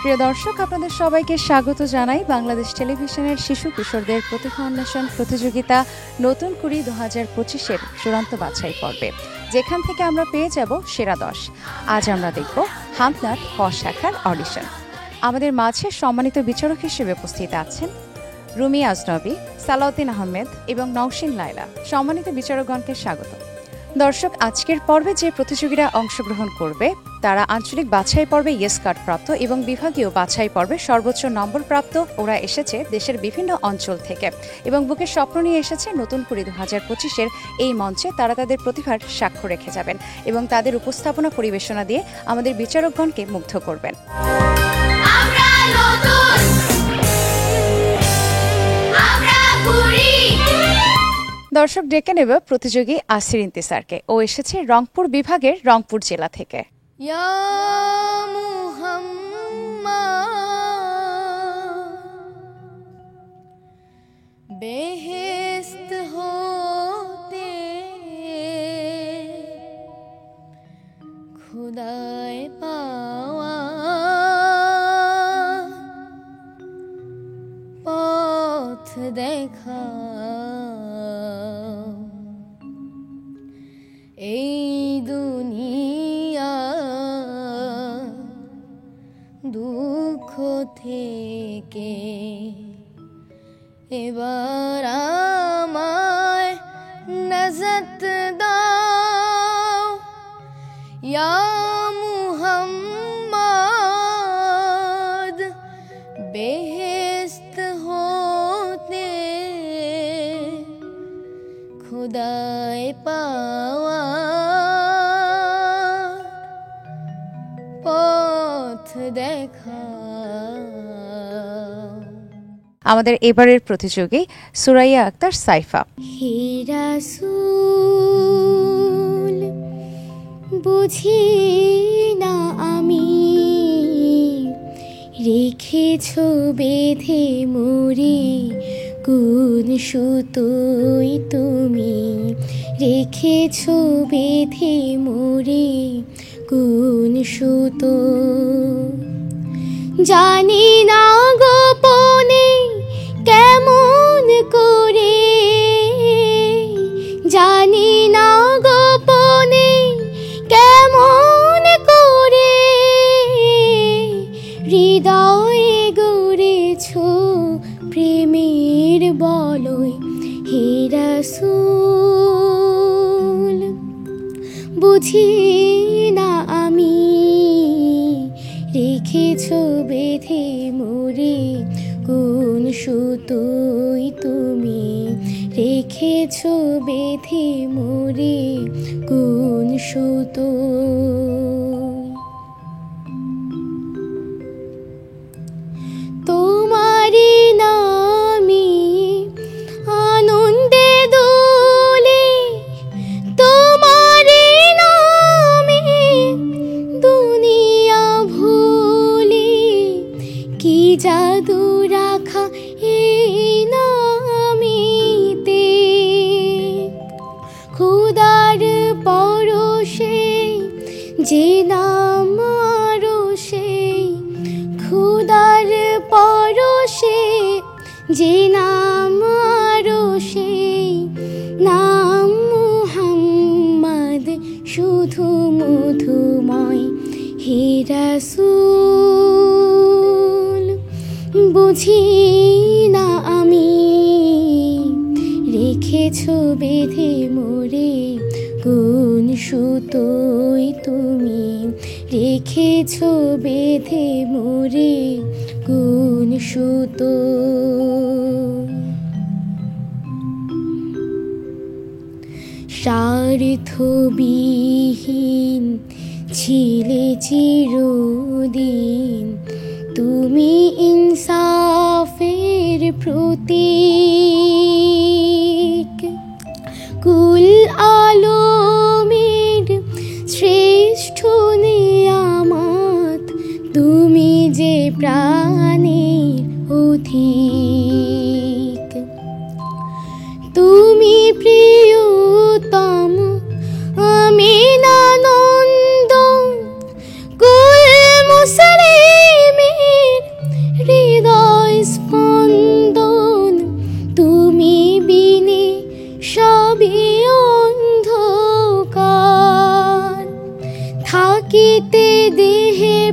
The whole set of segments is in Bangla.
প্রিয় দর্শক, আপনাদের সবাইকে স্বাগত জানাই বাংলাদেশ টেলিভিশনের শিশু কিশোরদের প্রতিভা অন্বেষণ প্রতিযোগিতা নতুন কুড়ি 2025-এর চূড়ান্ত বাছাই পর্বে, যেখান থেকে আমরা পেয়ে যাব সেরা 10। আজ আমরা দেখব হামদনাথ ক শাখার অডিশন। আমাদের মাঝে সম্মানিত বিচারক হিসেবে উপস্থিত আছেন রুমি আজনবী, সালাউদ্দিন আহমেদ এবং নওশিন লায়লা। সম্মানিত বিচারকগণকে স্বাগত। দর্শক, আজকের পর্বে যে প্রতিযোগীরা অংশগ্রহণ করবে তারা আঞ্চলিক বাছাই পর্বে ইয়েস কার্ড প্রাপ্ত এবং বিভাগীয় বাছাই পর্বে সর্বোচ্চ নম্বর প্রাপ্ত। ওরা এসেছে দেশের বিভিন্ন অঞ্চল থেকে এবং বুকের স্বপ্ন নিয়ে এসেছে নতুন কুড়ি 2025-এর এই মঞ্চে। তারা তাদের প্রতিভার সাক্ষ্য রেখে যাবেন এবং তাদের উপস্থাপনা পরিবেশনা দিয়ে আমাদের বিচারকগণকে মুগ্ধ করবেন। দর্শক, ডেকে নেব প্রতিযোগী আসির ইন্তিসারকে। ও এসেছে রংপুর বিভাগের রংপুর জেলা থেকে। বেহেশত হতে খুদায় পাওয়া পথ দেখা এই দুনিয়া দুঃখ থেকে এবার আমায় নাজাত দাও ইয়া মুহাম্মদ। বেহেশত হতে খুদায় পাওয়া পথ দেখা। আমাদের এবারের প্রতিযোগী সুরাইয়া আক্তার সাইফা। হে রাসূল, বুঝি না আমি রেখেছ বেঁধে মোরে কোন সুতোয় তুমি, রেখেছ বেঁধে মোরে কোন সুতো। জানি না গোপনে কেমন করে, জানি না গোপনে কেমন করে হৃদয়ে গড়েছ প্রেমের বলয়। হে রাসূল, বুঝি না আমি রেখেছ বেঁধে মোরে কোন সুতোয় তুমি, রেখেছ বেঁধে মোরে কোন সুতো। তোমারি নামে আনন্দে দোলে, তোমারি নামে দুনিয়া ভুলে, কি জাদু রাখা এই নামেতে। খুদার পরশে যে নাম আরো সেই, খুদার পরশে যে নাম আরো সেই, নাম মুহাম্মদ শুধু মধুময়। হে রাসূল, বুঝি না আমি রেখেছ বেঁধে মোরে কোন সুতোয় তুমি, রেখেছ বেঁধে মোরে কোন সুতো। স্বার্থবিহীন ছিলে চিরদিন তুমি, ইনসাফের প্রতীক। কুল আলমের শ্রেষ্ঠ নিয়ামত তুমি যে প্রাণের অধিক। তুমি প্রিয়তম আমিনানন্দ কুল মুসলিমিন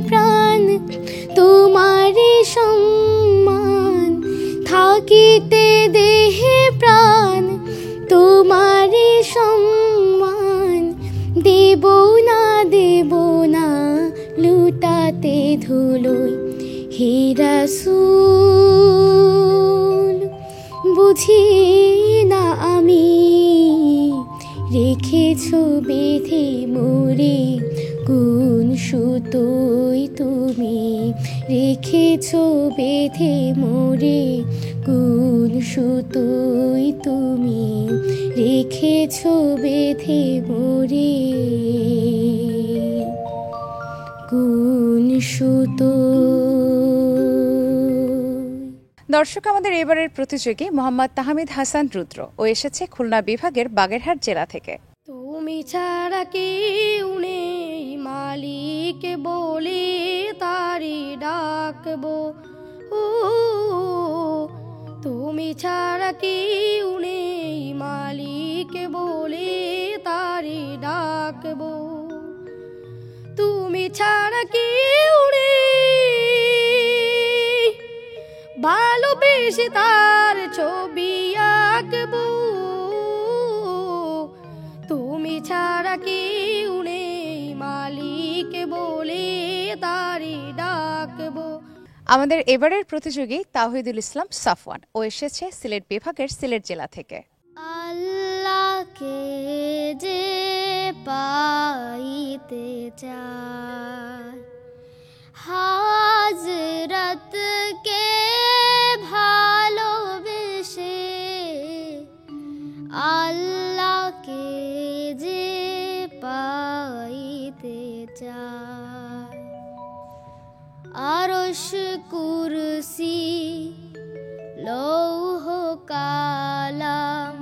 প্রাণ তোমারি সম্মান থাকিতে দেহে প্রাণ তোমারি সম্মান দেব না লুটাতে ধুলোয় হে রাসূল বুঝি না আমি রেখেছো বেঁধে মোরে কোন সুতোয় তুমি রেখেছো বেঁধে মোরে কোন সুতোয় তুমি রেখেছো বেঁধে মোরে কোন সুতোয়। দর্শক, আমাদের এবারের প্রতিযোগী মোহাম্মদ তাহমিদ হাসান রুদ্র ও এসেছে খুলনা বিভাগের বাগেরহাট জেলা থেকে। তুমি ছাড়া কেউ নেই মালিক বলে তারি ডাকবো, ও তুমি ছাড়া কেউ নেই মালিক বলে তারি ডাকবো, তুমি ছাড়া কেউ নেই ভালোবেসে তার ছবি আঁকবো, তুমি ছাড়া কেউ নেই মালিক বলে তারি ডাকবো। আমাদের এবারের প্রতিযোগী তাওহিদুল ইসলাম সাফওয়ান ও এসেছে সিলেট বিভাগের সিলেট জেলা থেকে। আল্লাহকে যে পাইতে চায় হাজরতকে ভালোবেসে, আল্লাহকে যে পাইতে চায় আরশ কুরসি লৌহ কালাম,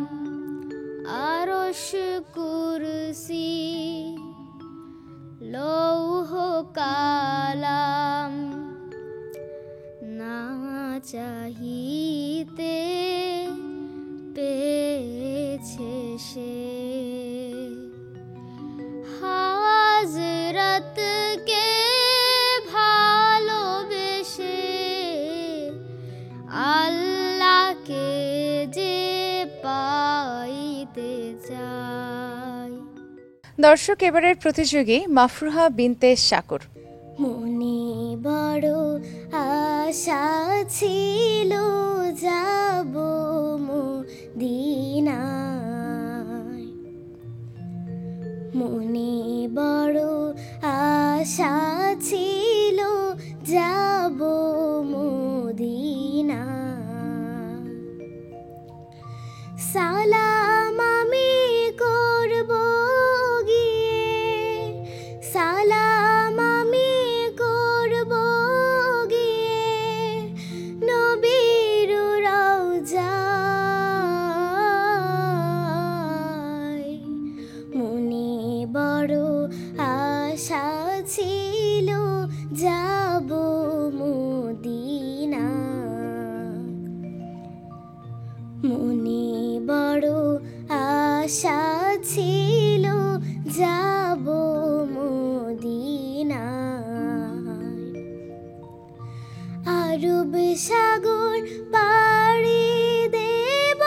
আরশ কুরসি লৌহ কালাম না চাহিতে পেয়েছে সে, হাজরতকে ভালোবেসে আল্লাহকে যে পাইতে চায়। দর্শক, এবারের প্রতিযোগী মাফরুহা বিনতে শাকুর। মনে বড় আশা ছিল যাব মদিনায়, মনে বড় আশা ছিল যাব মদিনায়, সালাম আমি করব গিয়ে, সালাম আমি করব গিয়ে নবীর রওজায়, মনে বড় আশা ছিল যাব মদিনায়, মনে বড় আশা ছিল যাব মদিনায়, আরব সাগর পাড়ি দেব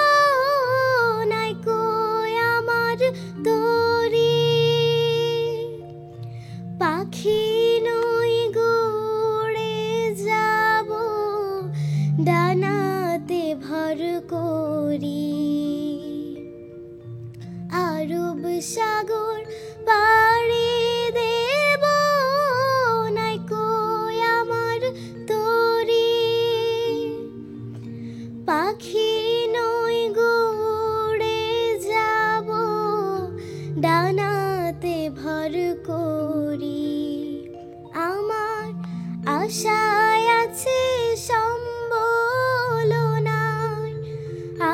নাই কই আমার তোরে, পাখি নই গড়ে যাব ডানাতে ভর করি, আরব সাগর পাড়ি দেব নাই কই আমার তোরে, পাখি নই গড়ে যাব ডানাতে ভর করি, আমার আশায় আছে সম্বলনায়,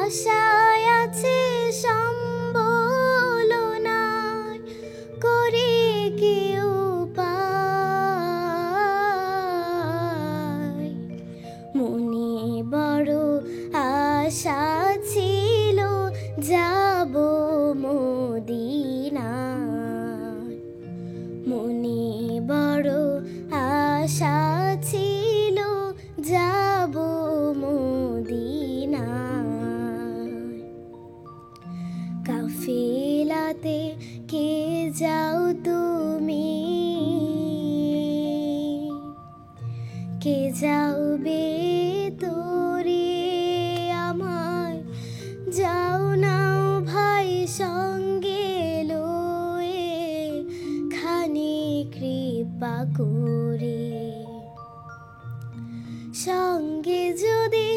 আশায় আছে সম্বলনায় করে কেউ পায়, মনে বড় আশা ছিল যাব মদিনায়, মনে বড় আশা ছিল যাব মদিনায়। কাফেলাতে কে যাও তুমি, কে যাবে তোরে আমায়, যাও নাও ভাই সঙ্গে লয়ে, খানি কৃপা করে। সঙ্গে যদি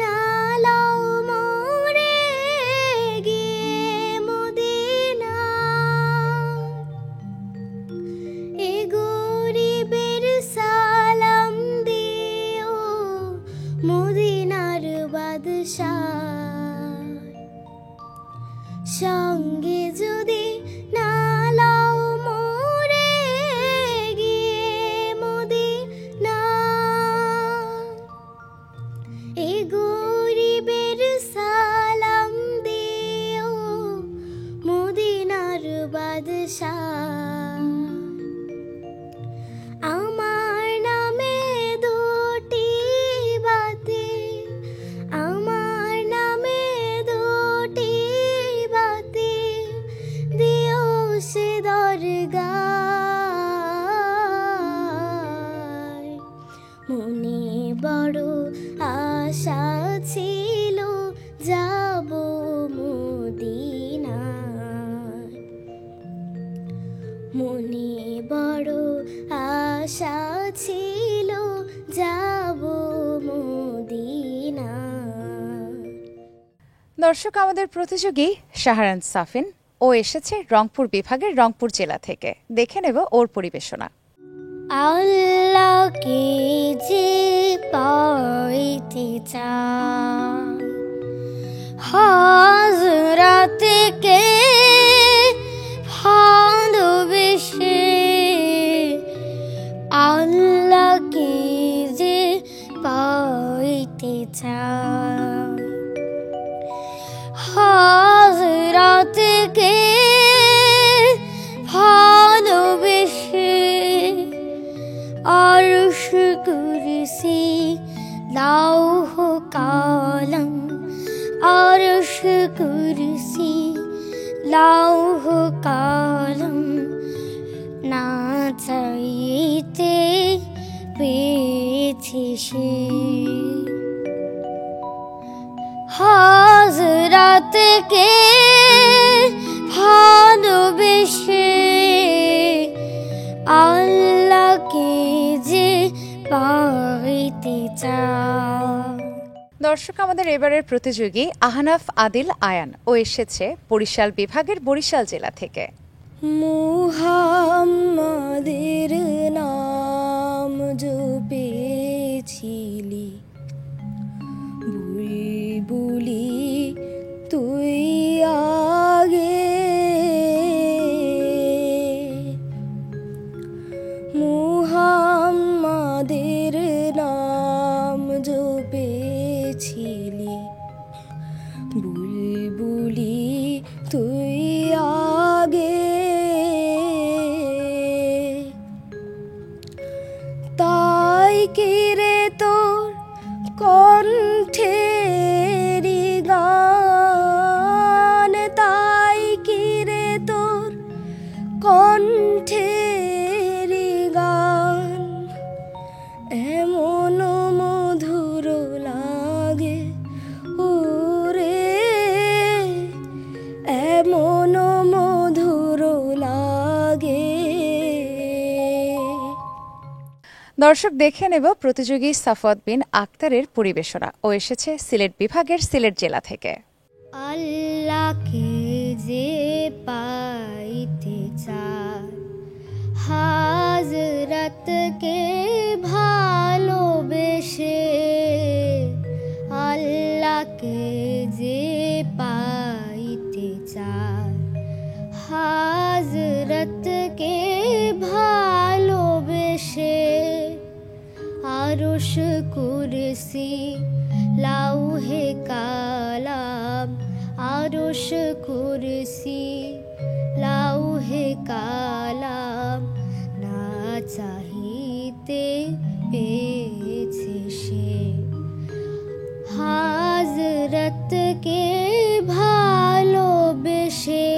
না লও মোরে গিয়ে মদিনায়, এ গরিবের সালাম দিও মদিনার বাদশাহ। সঙ্গে যদি না লও মোরে গিয়ে মদিনায়, এ গরিবের সালাম দিও মদিনার বাদশাহ। আমার নামে দুটি বাতি, আমার নামে দুটি বাতি দিও সে দরগায়। মনে বড় আশা ছিল যাব মদিনায়, মনে বড় আশা ছিল যাব মদিনায়। দর্শক, আমাদের প্রতিযোগী শাহরান সাফিন, ও এসেছে রংপুর বিভাগের রংপুর জেলা থেকে। দেখে নেব ওর পরিবেশনা। আল্লাহকে যে পাইতে চায়, হযরতকে ভালোবেসে, আল্লাহকে যে পাইতে চায়, হযরতকে ভালোবেসে, আরশ কুরসি লৌহ কলম, আরশ কুরসি লৌহ কলম না চাইতে পেয়েছে সে, হযরতকে ভালোবেসে, আল্লাহকে যে পাইতে চায়। দর্শক, আমাদের এবারের প্রতিযোগী আহনাফ আদিল আয়ান, ও এসেছে বরিশাল বিভাগের বরিশাল জেলা থেকে। মুহাম্মাদের নাম জপেছিলি, বুলবুলি তুই আগে, মুহাম্মাদের নাম জপেছিলি, বুলবুলি তুই আগে, তাই কি রে তোর কণ্ঠেরি গান, তাই কি রে তোর কণ্ঠেরি গান, এমন মধুর লাগে ওরে, এমন মধুর লাগে। দর্শক, দেখে নেব প্রতিযোগী সাফওয়াত বিন আক্তারের পরিবেশনা। ও এসেছে সিলেট বিভাগের সিলেট জেলা থেকে। আল্লাহকে যে পাইতে চায়, হযরতকে ভালোবেসে, আল্লাহকে যে পাইতে চায়, হযরতকে ভালোবেসে, আরশ কুরসি লৌহে কালাম, আরশ কুরসি লৌহে কালাম না চাহিতে দেখতে পেয়েছে সে হাজরতকে ভালোবেসে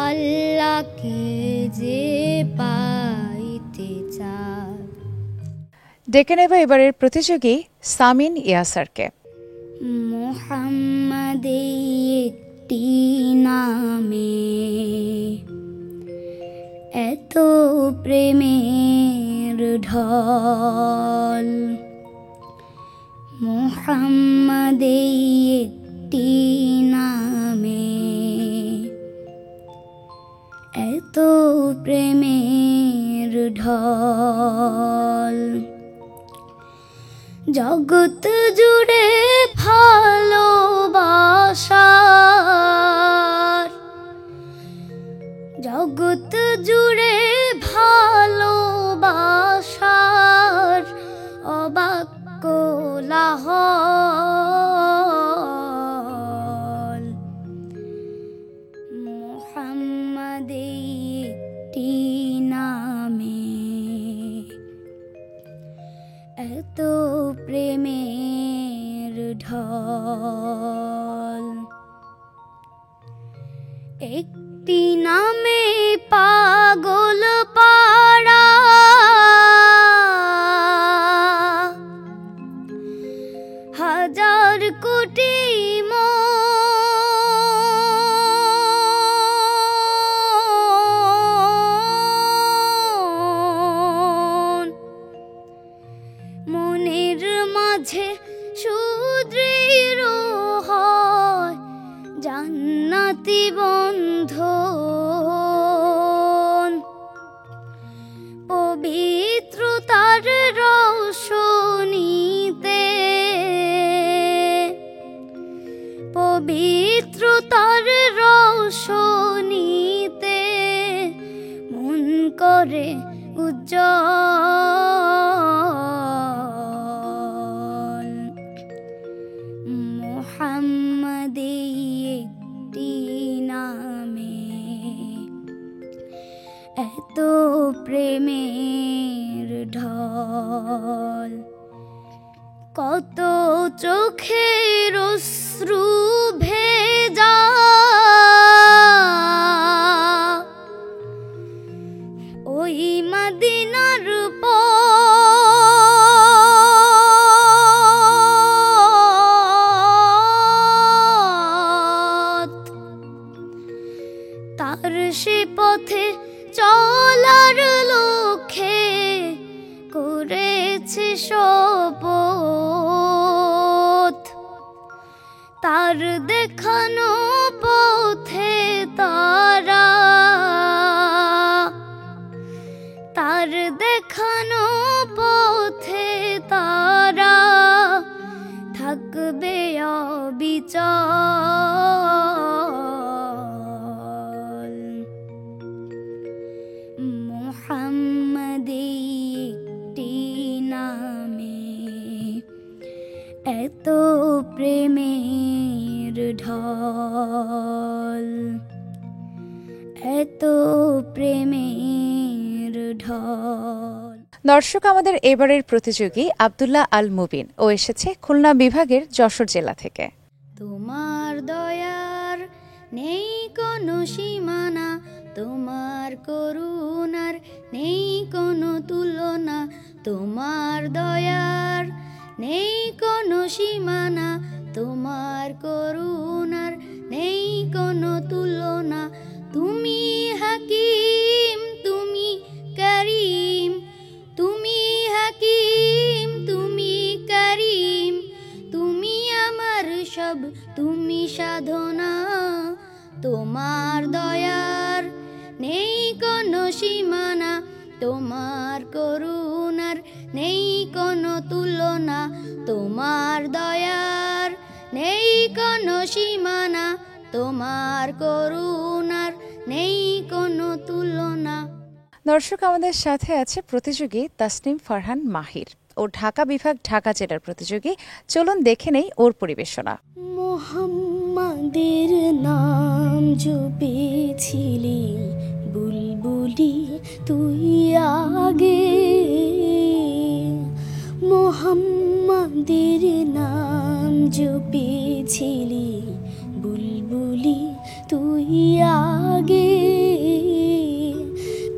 আল্লাহকে যে পাইতে চায়। ডেকে নেব এবারের প্রতিযোগী সামিন ইয়াসারকে। মোহাম্মদ একটি নামে এত প্রেমের ঢল, মোহাম্মদ একটি নামে এত প্রেমের ঢল, জগৎ জুড়ে ভালোবাসার, জগৎ জুড়ে ভালোবাসার অবাক কোলাহল, মোহাম্মদ একটি নামে এত প্রেমের ঢল, একটি নামে পাগল পাড়া, হাজার কোটি মনের মাঝে সুদৃঢ় হয় জান্নাতি বন্ধন, পবিত্রতার রৌশনীতে, পবিত্রতার রৌশনীতে মন করে উজ্জ্বল, মোহাম্মদ একটি নামে এত প্রেমের ঢল, কত চোখের অশ্রু ভেজা ওই মদিনার পথ, তার সে পথে চলার লক্ষ্যে করেছে শপথ, তার দেখানো পথে তারা, তার দেখানো পথে তারা থাকবে অবিচল, মোহাম্মদ একটি নামে এত প্রেমের ঢল, এত প্রেমের ঢল। দর্শক, আমাদের এবারের প্রতিযোগী আব্দুল্লাহ আল মুবিন ও এসেছে খুলনা বিভাগের যশোর জেলা থেকে। তোমার দয়ার নেই কোনো সীমানা, তোমার করুণার নেই কোনো তুলনা, তোমার দয়ার নেই কোনো সীমানা, তোমার করুণার নেই কোনো তুলনা, তুমি হাকিম তুমি করিম, তুমি হাকিম তুমি করিম, তুমি আমার সব তুমি সাধনা, তোমার দয়ার নেই কোনো সীমানা, তোমার করুণার নেই কোনো তুলনা, তোমার দয়ার নেই কোনো সীমানা, তোমার করুণার নেই কোনো তুলনা। দর্শক, আমাদের সাথে আছে প্রতিযোগী তাসনিম ফারহান মাহির ও ঢাকা বিভাগ ঢাকা জেলার প্রতিযোগী। চলুন দেখে নেই ওর পরিবেশনা। মোহাম্মদের নাম জপেছিলি বুলবুলি তুই আগে মোহাম্মদের নাম জপেছিলি, বুলবুলি তুই আগে,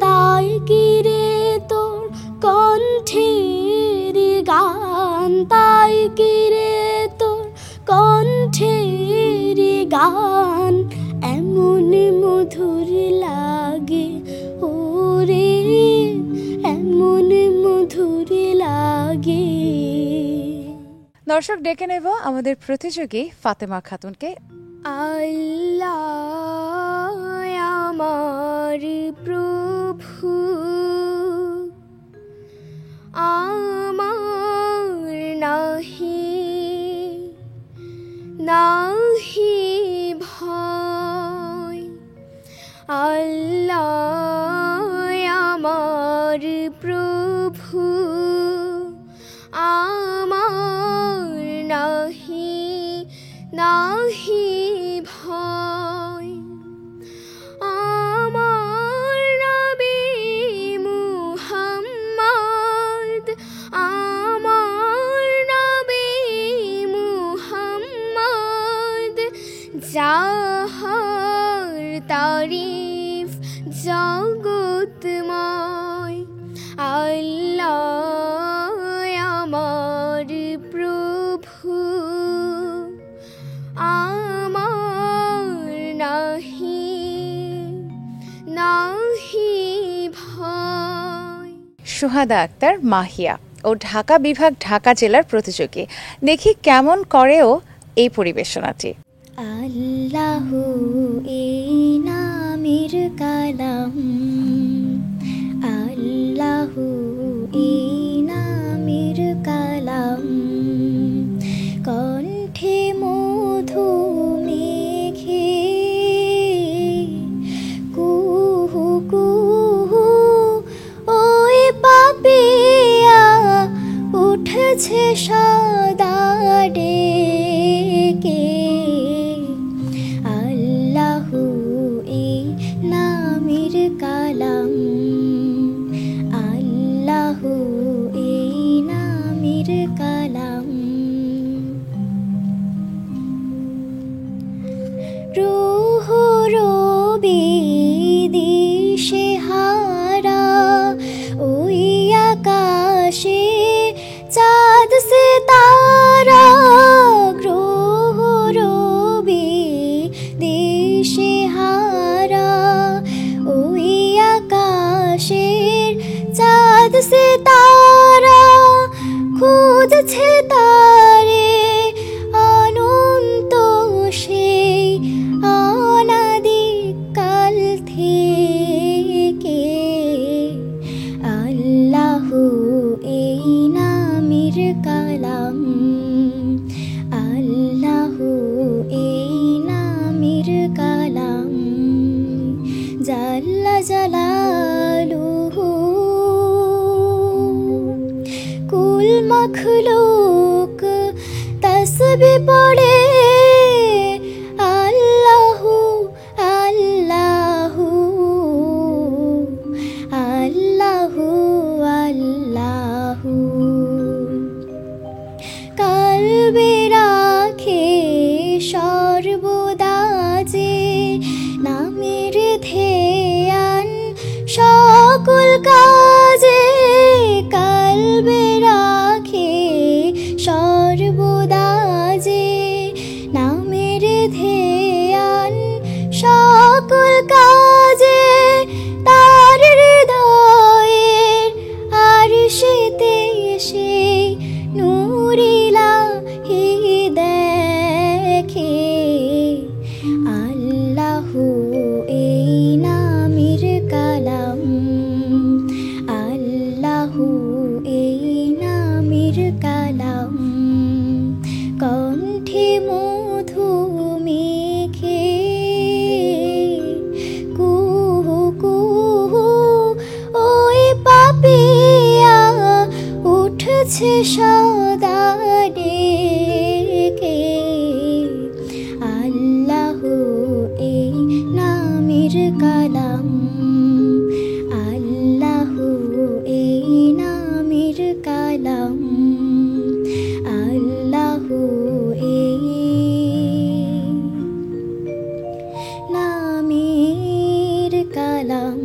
তাই কি রে তোর কণ্ঠের গান, তাই কি রে তোর কণ্ঠের গান এমন মধুর লাগে ওরে, এমন মধুর লাগে। দর্শক, ডেকে নেব আমাদের প্রতিযোগী ফাতেমা খাতুনকে। আল্লাহ আমার প্রভু, আমার নাহি নাহি ভয়, আল্লাহ আমার প্রভু, আমার নাহি নাহি ভয়, আমার নবী মুহাম্মদ, আমার নবী মুহাম্মদ, যাহার তারিফ জগৎময়, আল্লাহ আমার প্রভু, আমার নাহি নাহি ভয়। সুহাদা আক্তার মাহিয়া ও ঢাকা বিভাগ ঢাকা জেলার প্রতিযোগী, দেখি কেমন করেও এই পরিবেশনাটি। আল্লাহু এই নামের কালাম, আল্লাহু এই নামের কালাম, কণ্ঠে মধু মেঘে কুহু কুহু ওই পাপিয়া উঠেছে সদা ডেকে, আল্লাহু এই নামের কালাম, আল্লাহু এই নামের কালাম, রূহ রবি দিশে হারা ওই আকাশে চাঁদ সিতারা, গ্রহ রবি দিশে হারা ওই আকাশের চাঁদ সিতারা, খুঁজছে তারে অনন্ত সেই অনাদিকাল থেকে, আল্লাহু এই নামের কালাম, আল্লাহু এই নামের কালাম, জাল্লা জালালুহু কুল মখলুক তসবিহ পড়ে, আল্লাহু আল্লাহু আল্লাহু আল্লাহু, কলবে রাখে সর্বদা যে নামের ধ্যান সকল কাজে, কলবে রাখে সর্বদা যে নামের ধ্যান সকল কাজে, তার হৃদয়ের আরশেতে সেই নূরিলাহি দেখে, আল্লাহু এই নামের কালাম, আল্লাহু এই নামের কালাম, কণ্ঠে মধু মেঘে কুহু কুহু ওই পাপিয়া উঠছে সদা ডেকে, আল্লাহু এই নামের কালাম। নামের কালাম আল্লাহু এই নামের কালাম।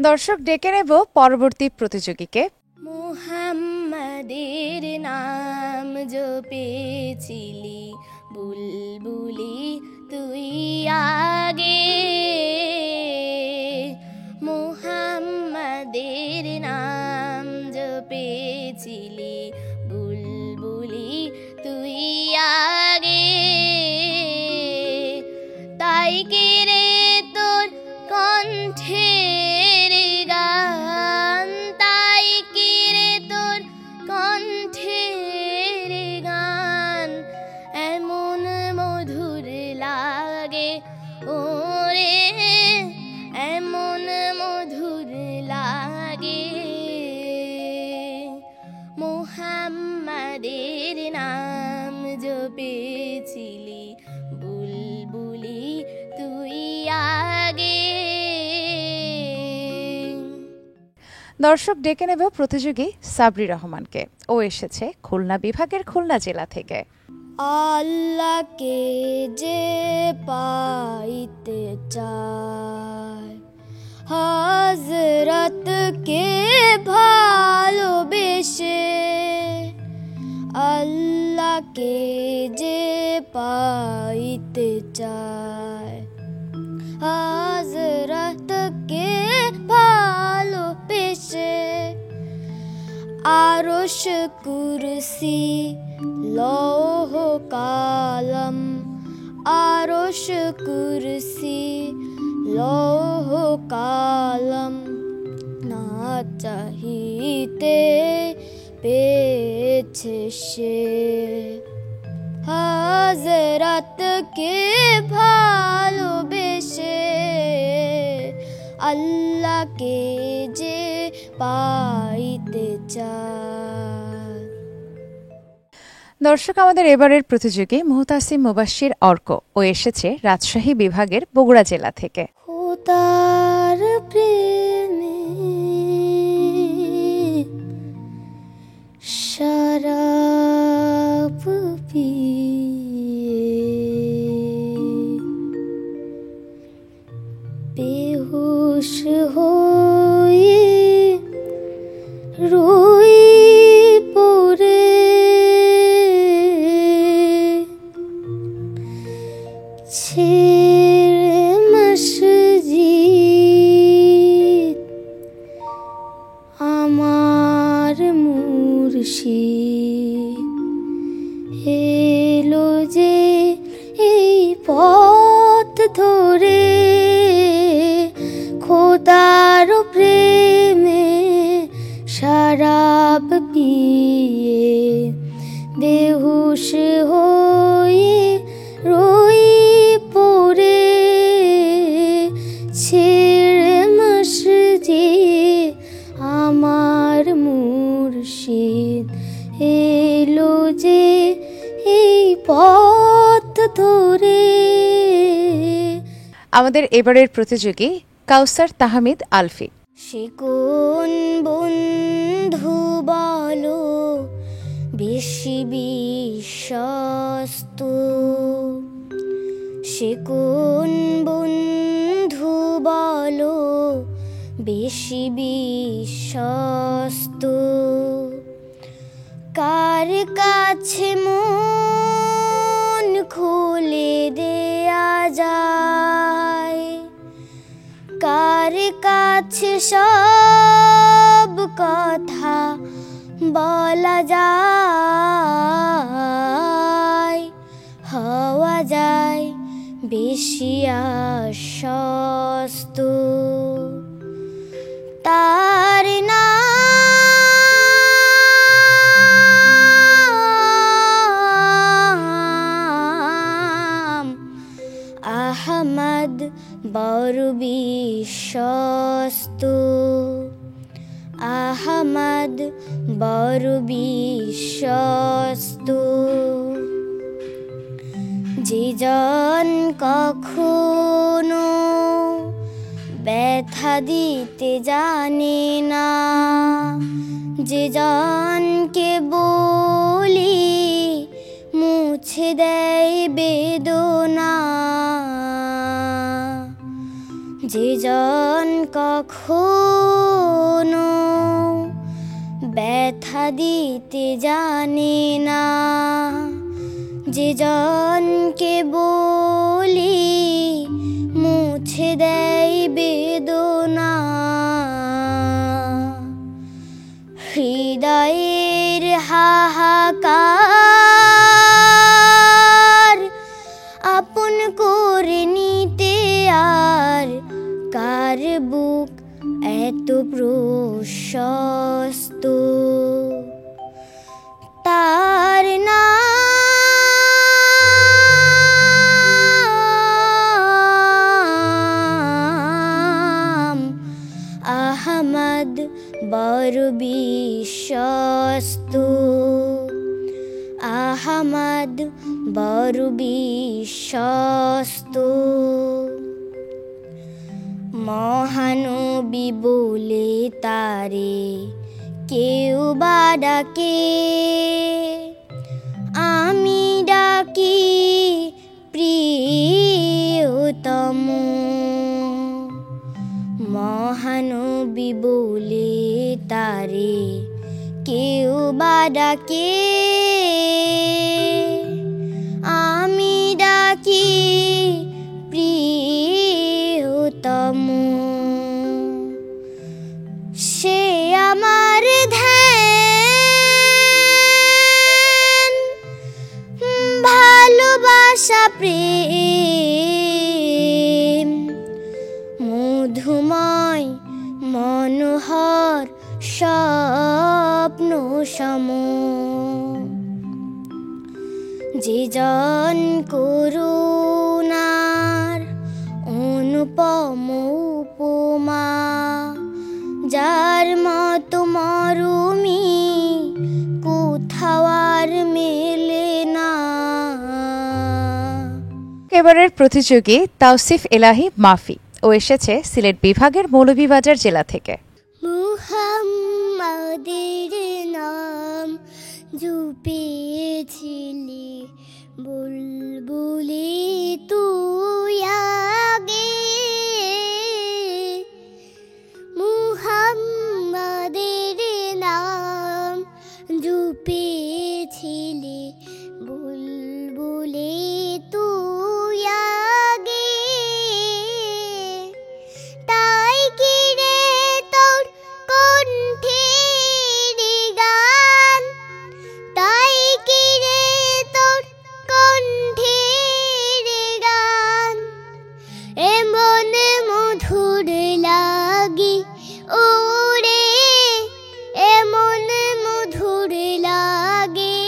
দর্শক, ডেকে নেব পরবর্তী প্রতিযোগীকে। মুহাম্মাদের নাম জপেছিলি বুলবুলি তুই আগে, মুহাম্মাদের নাম জপেছিলি বুলবুলি তুই আগে, তাই কি রে তোর কণ্ঠের গান, তাই কি রে তোর কণ্ঠের গান এমন মধুর লাগে ওরে, এমন মধুর লাগে। মুহাম্মাদের নাম জপেছিলি বুলবুলি তুই আগে। দর্শক, ডেকে নেব প্রতিযোগী সাবরি রহমানকে। ও এসেছে খুলনা বিভাগের খুলনা জেলা থেকে। আল্লাহকে যে পাইতে চায়, হযরতকে ভালোবেসে, আল্লাহকে যে পাইতে চায়, হযরতকে ভালোবেসে, আরশ কুরসি লৌহ কালাম, আরশ কুরসি লৌহ কালাম না চাহিতে পেয়েছে সে, হযরতকে ভালোবেসে, আল্লাহকে যে পাইতে চায়। দর্শক, আমাদের এবারের প্রতিযোগী মুহতাসিম মুবাশশির অর্ক। ও এসেছে রাজশাহী বিভাগের বগুড়া জেলা থেকে। খোদার প্রেমে শরাব পিয়ে বেহুশ হয়ে রই পড়ে, ছেড়ে মসজিদ আমার মুর্শিদ এলো যে এই পথ ধরে, খোদার প্রেমে শরাব পিয়ে বেহুশ হয়ে রই পড়ে, ছেড়ে মসজিদ আমার মুর্শিদ এলো যে এই পথ ধরে। আমাদের এবারের প্রতিযোগী কাউসার তাহমিদ আলফি। সে কোন বন্ধু বলো বেশি বিশ্বস্ত, সে কোন বন্ধু বলো বেশি বিশ্বস্ত, কার কাছে মন খুলে দেয়া যায়, কার কাছে সব কথা বলা যায়, হওয়া যায় বেশি আশ্বস্ত, তার নাম আহমদ বড় বিশ্বস্ত, আহমদ বড় বিশ্বস্ত, যে জন কখনো ব্যথা দিতে জানে না। যে জনকে বলি মুছে দেয় বেদনা, যে জন কখনো ব্যথা দিতে জানে না। যে জনকে বলি মুছে দেয় বেদনা, হৃদয়ের হাহাকার আপন করে নিতে আর কার বুক এত প্রশস্ত। তার নাম আহমদ, বড় বিশ্বস্ত। আহমদ বড় বিশ্বস্ত। মহানবী বলে তারে কেউ বা ডাকে, আমি ডাকি প্রিয়তম। মহানবী বলে তারে কেউ বা ডাকে, আমি ডাকি প্রিয়তম। সে আমার ধ্যান, ভালোবাসা, প্রেম, মধুময় মনোহর স্বপ্ন সম। যে জন করুণার অনুপম উপমা, যার মতো মরুমি কোথাও আর মেলে না। এবারের প্রতিযোগী তাওসিফ এলাহি মাফি, ও এসেছে সিলেট বিভাগের মৌলভীবাজার জেলা থেকে। মুহাম্মাদের নাম জপেছিলি বুলবুলি তুই আগে। মুহাম্মাদের নাম জপেছিলি বুলবুলি তুই আগে। তাই কি রে তোর কণ্ঠের গান, তাই কি রে তোর কণ্ঠের গান এমন মধুর লাগে ওরে, এমন মধুর লাগে।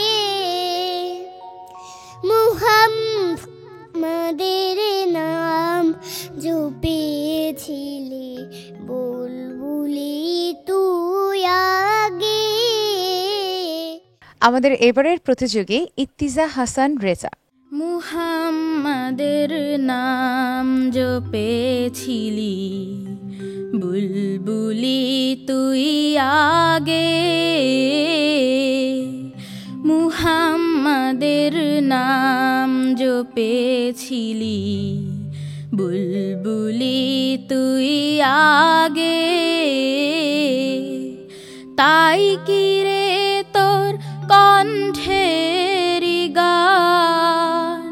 মুহাম্মাদের নাম জপেছিলি বুলবুলি তুই আগে। আমাদের এবারের প্রতিযোগী ইত্তিজা হাসান রেজা। মুহাম্মাদের নাম জপেছিলি বুলবুলি তুই আগে। মুহাম্মাদের নাম জপেছিলি বুলবুলি তুই আগে। তাই কি রে তোর কণ্ঠের গান,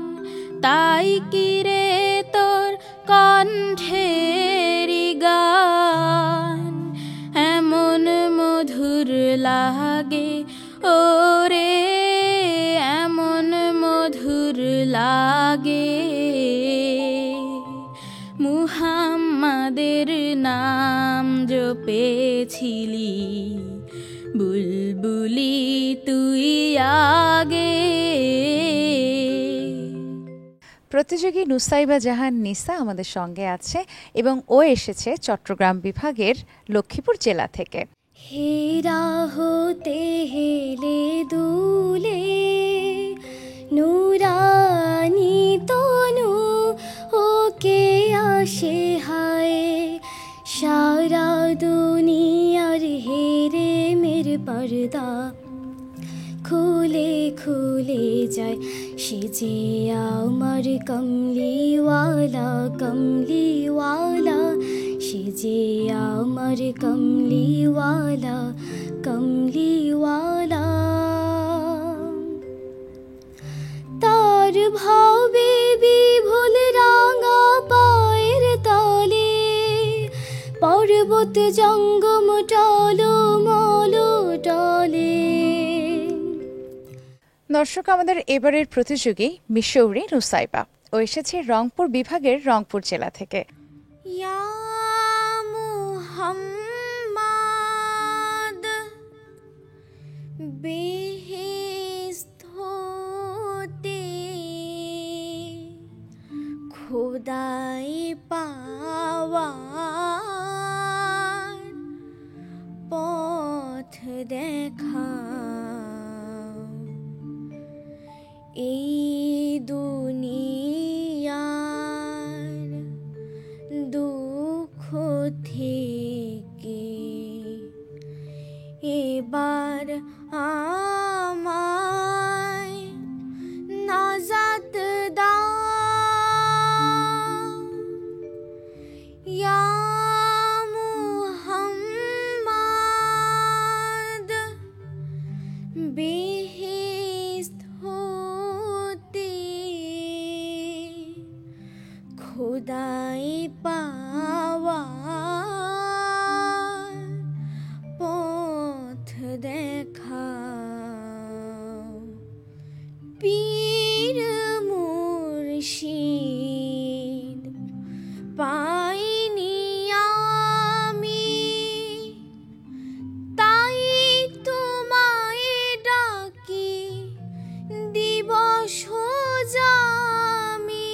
তাই কি রে তোর কণ্ঠের গান এমন মধুর লাগে ওরে, এমন মধুর লাগে। মুহাম্মাদের নাম জপেছিলি বুলবুলি তুই আগে। প্রতিযোগী নুসাইবা জাহান নিসা আমাদের সঙ্গে আছে এবং ও এসেছে চট্টগ্রাম বিভাগের লক্ষ্মীপুর জেলা থেকে। হেরা হতে হেলে দুলে নুরানি তনু ওকে আসে হায়, প্রেমের পর্দা খুলে খুলে যায়, সে যে আমার কমলিওয়ালা কমলিওয়ালা, সে যে আমার কমলিওয়ালা কমলিওয়ালা। তার ভাবে বিভুল রাঙা পায়ের তলে পর্বত জঙ্গম টলমল টলে। দর্শক, আমাদের এবারের প্রতিযোগী মিশৌরি নুসাইবা, ও এসেছে রংপুর বিভাগের রংপুর জেলা থেকে। ইয়া মুহাম্মাদ বেহেশত হতে খোদাই পাওয়ার পথ দেখাও, এই দুনিয়ার দুঃখ থেকে এবার আমায় নাজাত দাও। ইয়া মুহাম্মাদ বেহেশত হতে খোদাই পাওয়ার পথ দেখাও, পীর মুর্শিদ পাইনি আমি, তাই তোমায় ডাকি দিবস জামি।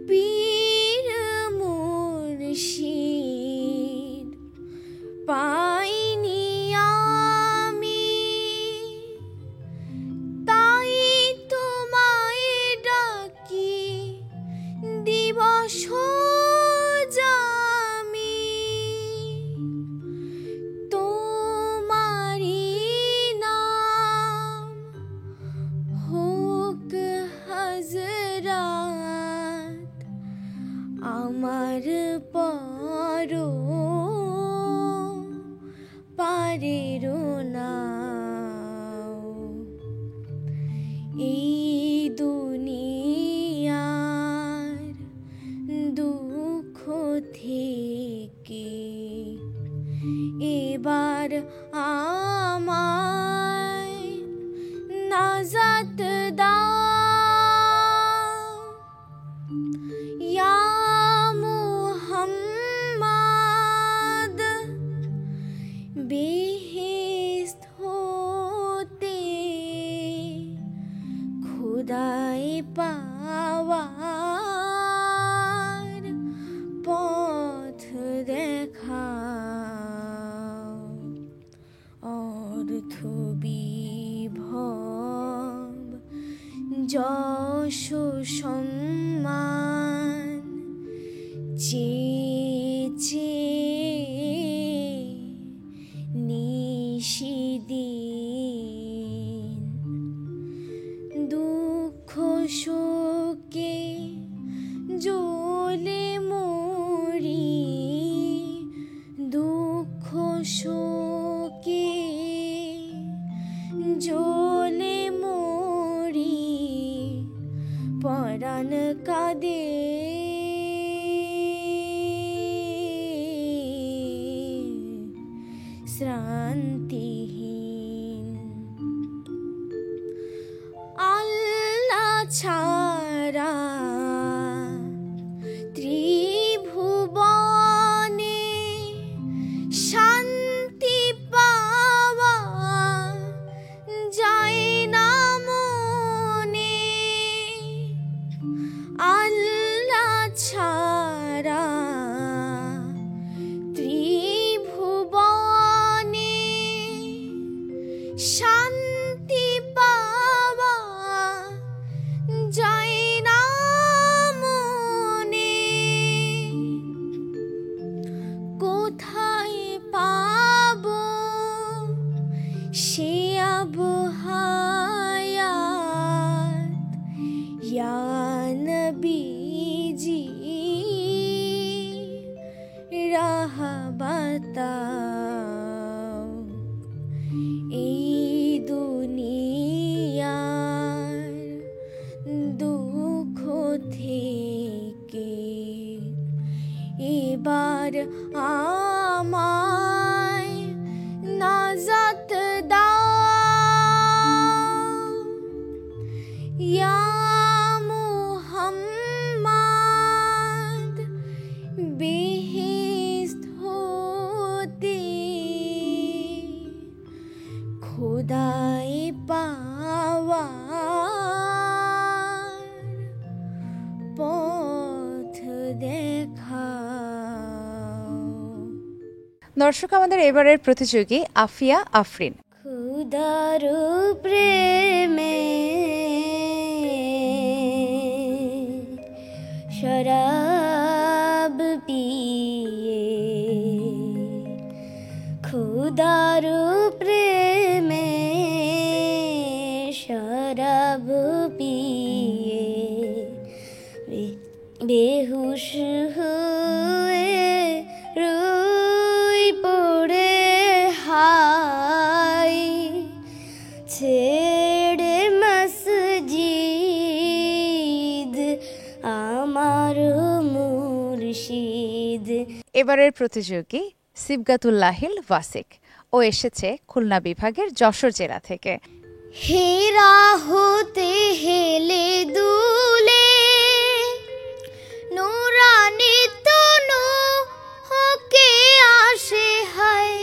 পীর মুর্শিদ পাইনি আমি, তাই তোমায় ডাকি দিবস জামি। তোমারি নাম হোক হযরত আমার পর পারের নাও, এই দুনিয়ার দুঃখ থেকে এবার আমায় নাজাত দাও। ইয়া মুহাম্মাদ বেহেশত হতে খোদাই পাওয়ার পথ দেখাও, অর্থ বিভব যশ সম্মান চেয়ে নিশিদিন দুঃখ শোকে জ্বলে মরি, দুঃখ শোকে জ্বলে মরি, পরাণ কাঁদে শ্রান্তিহীন। আল্লাহ ছাড়া ত্রিভুবনে শান্তি পাওয়া যায় না মনে, আল্লাহ ছাড়া ত্রিভুবনে শান্তি পাওয়া আমায় নাজাত দাও ইয়া মুহাম্মদ বেহেশত হতে খোদাই পাওয়ার পথ দেখাও। দর্শক, আমাদের এবারের প্রতিযোগী আফিয়া আফরিন। খুদার প্রেমে শরাব পিয়ে, খুদার প্রেমে শরাব পিয়ে বেহুশ হয়ে রুই পড়ে হাই ছেড়ে মসজিদ আমার মুর্শিদ। এবারের প্রতিযোগী সিবগাতুল্লাহিল ওয়াসিক। ও এসেছে খুলনা বিভাগের যশোর জেলা থেকে। হেরা হতে হেলে দুলে নুরানি তনু হকে আসে হায়,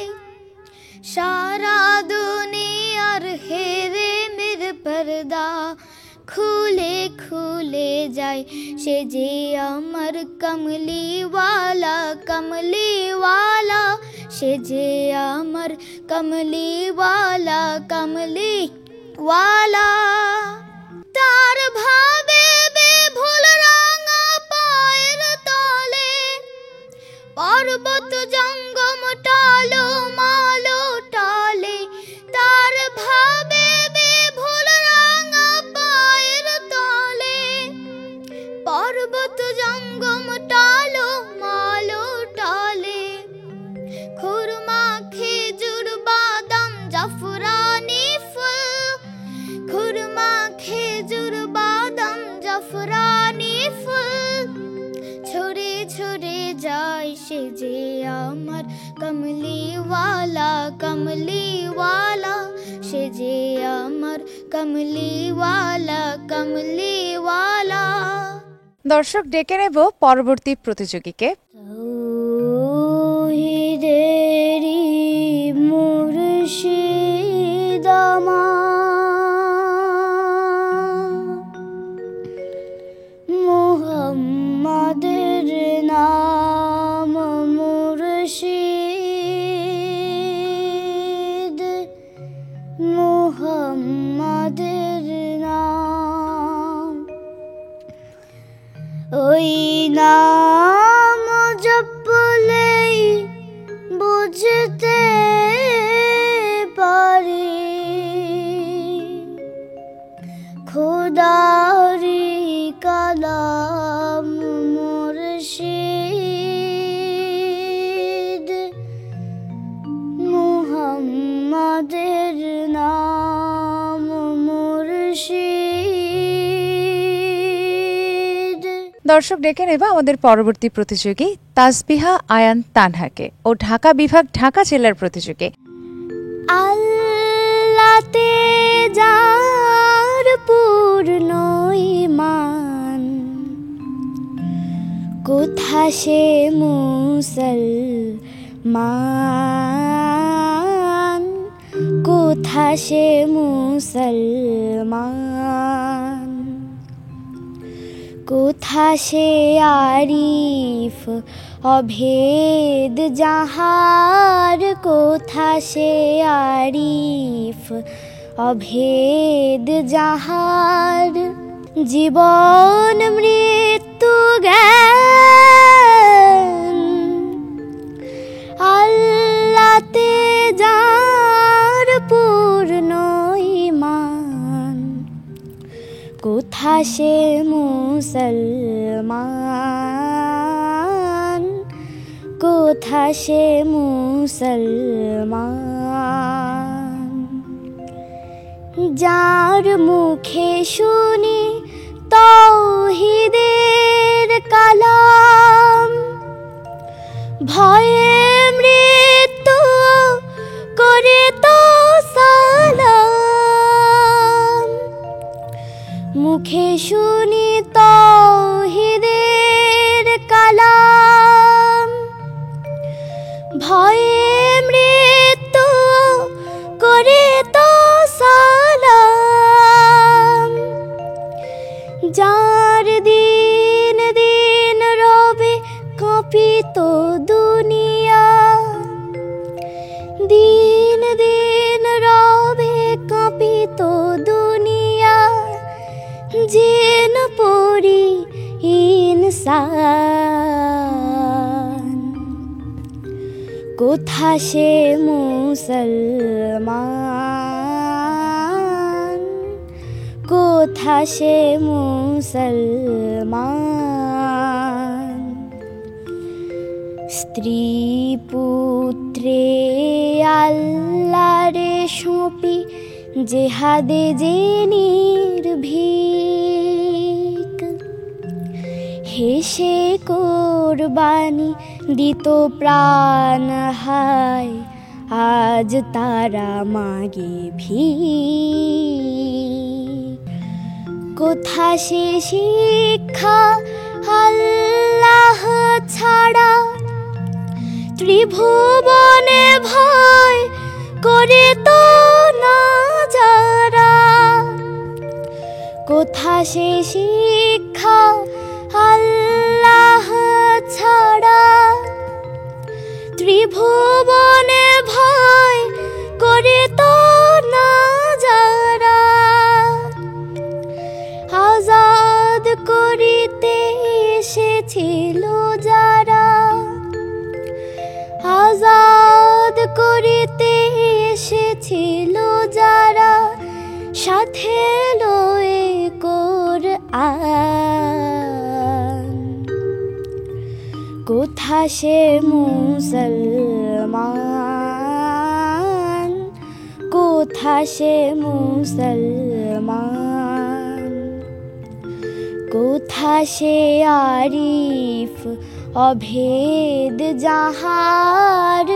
সারা দুনিয়ার হেরে মের পর্দা খুলে খুলে যায়, সে যে আমার কমলিওয়ালা কমলিওয়ালা, সে যে আমার কমলিওয়ালা কমলিওয়ালা। তার ভাবে বেভুল রাঙা পায়ের তলে পর্বত জঙ্গম টালো মালো টালে, তার ভাবে বেভুল রাঙা পায়ের তলে পর্বত জঙ্গম টালো মালো টালে। খুরমা খেজুর বাদাম জাফরানি ফুল, খুরমা খেজুর বাদাম জাফরানি ফুল ছড়ে ছড়ে যায়, সে যে আমার কমলিওয়ালা কমলিওয়ালা, সে যে আমার কমলিওয়ালা কমলিওয়ালা। দর্শক, ডেকে নেব পরবর্তী প্রতিযোগীকে। তৌহিদেরি মুর্শিদ মুহাম্মাদের নাম মুর্শিদ, মুহাম্মাদের নাম। ওই নাম জপলেই বুঝতে পারি খোদারি কালাম মুর্শিদ, মুহাম্মাদের নাম মুর্শিদ। দর্শক, ডেকে নেব আমাদের পরবর্তী প্রতিযোগী তাসবিহা আয়ান তানহাকে। ও ঢাকা বিভাগ ঢাকা জেলার প্রতিযোগী। আল্লাতে যার পূর্ণ ঈমান, কোথা সে মুসলমান, কোথা সে মুসলমান, কোথা সে আরিফ অভেদ যাহার, কোথা সে আরিফ অভেদ যাহার, জীবন মৃত্যু জ্ঞান আল্লাতে যার পূর্ণ ঈমান, কোথা সে মুসলমান, কোথা সে মুসলমান। যার মুখে শুনি তাওহীদের কালাম, ভয়ে মৃত্যু করে তো সালাম, মুখে শুনি তাওহীদের কালাম। ভয়ে মৃত্যু করে তো সালাম, যার দিন দিন রবে কাঁপিত দুনিয়া, দিন দিন রবে কাঁপিত দুনিয়া, যেন পড়ি ইনসান। কোথা সে মুসলমান, কোথা সে মুসলমান। স্ত্রী পুত্রে আল্লাহরে সঁপি জেহাদে যে নির্ভীক, হেসে কোরবানি দিত প্রাণ হায়, আজ তারা মাগে ভিক। কোথা সে শিক্ষা আল্লাহ ছাড়া, ত্রিভুবনে ভয় করে তো না যারা। কোথা সে শিক্ষা আল্লাহ ছাড়া, ত্রিভুবনে ভয় করে তো না যারা। আজাদ করিতে এসেছিল যারা, আজাদ করিতে এসেছিল যারা, সাথে লয়ে কোরআন। কোথা সে মুসলমান, কোথা সে মুসলমান। কোথা সে আরিফ অভেদ যাহার,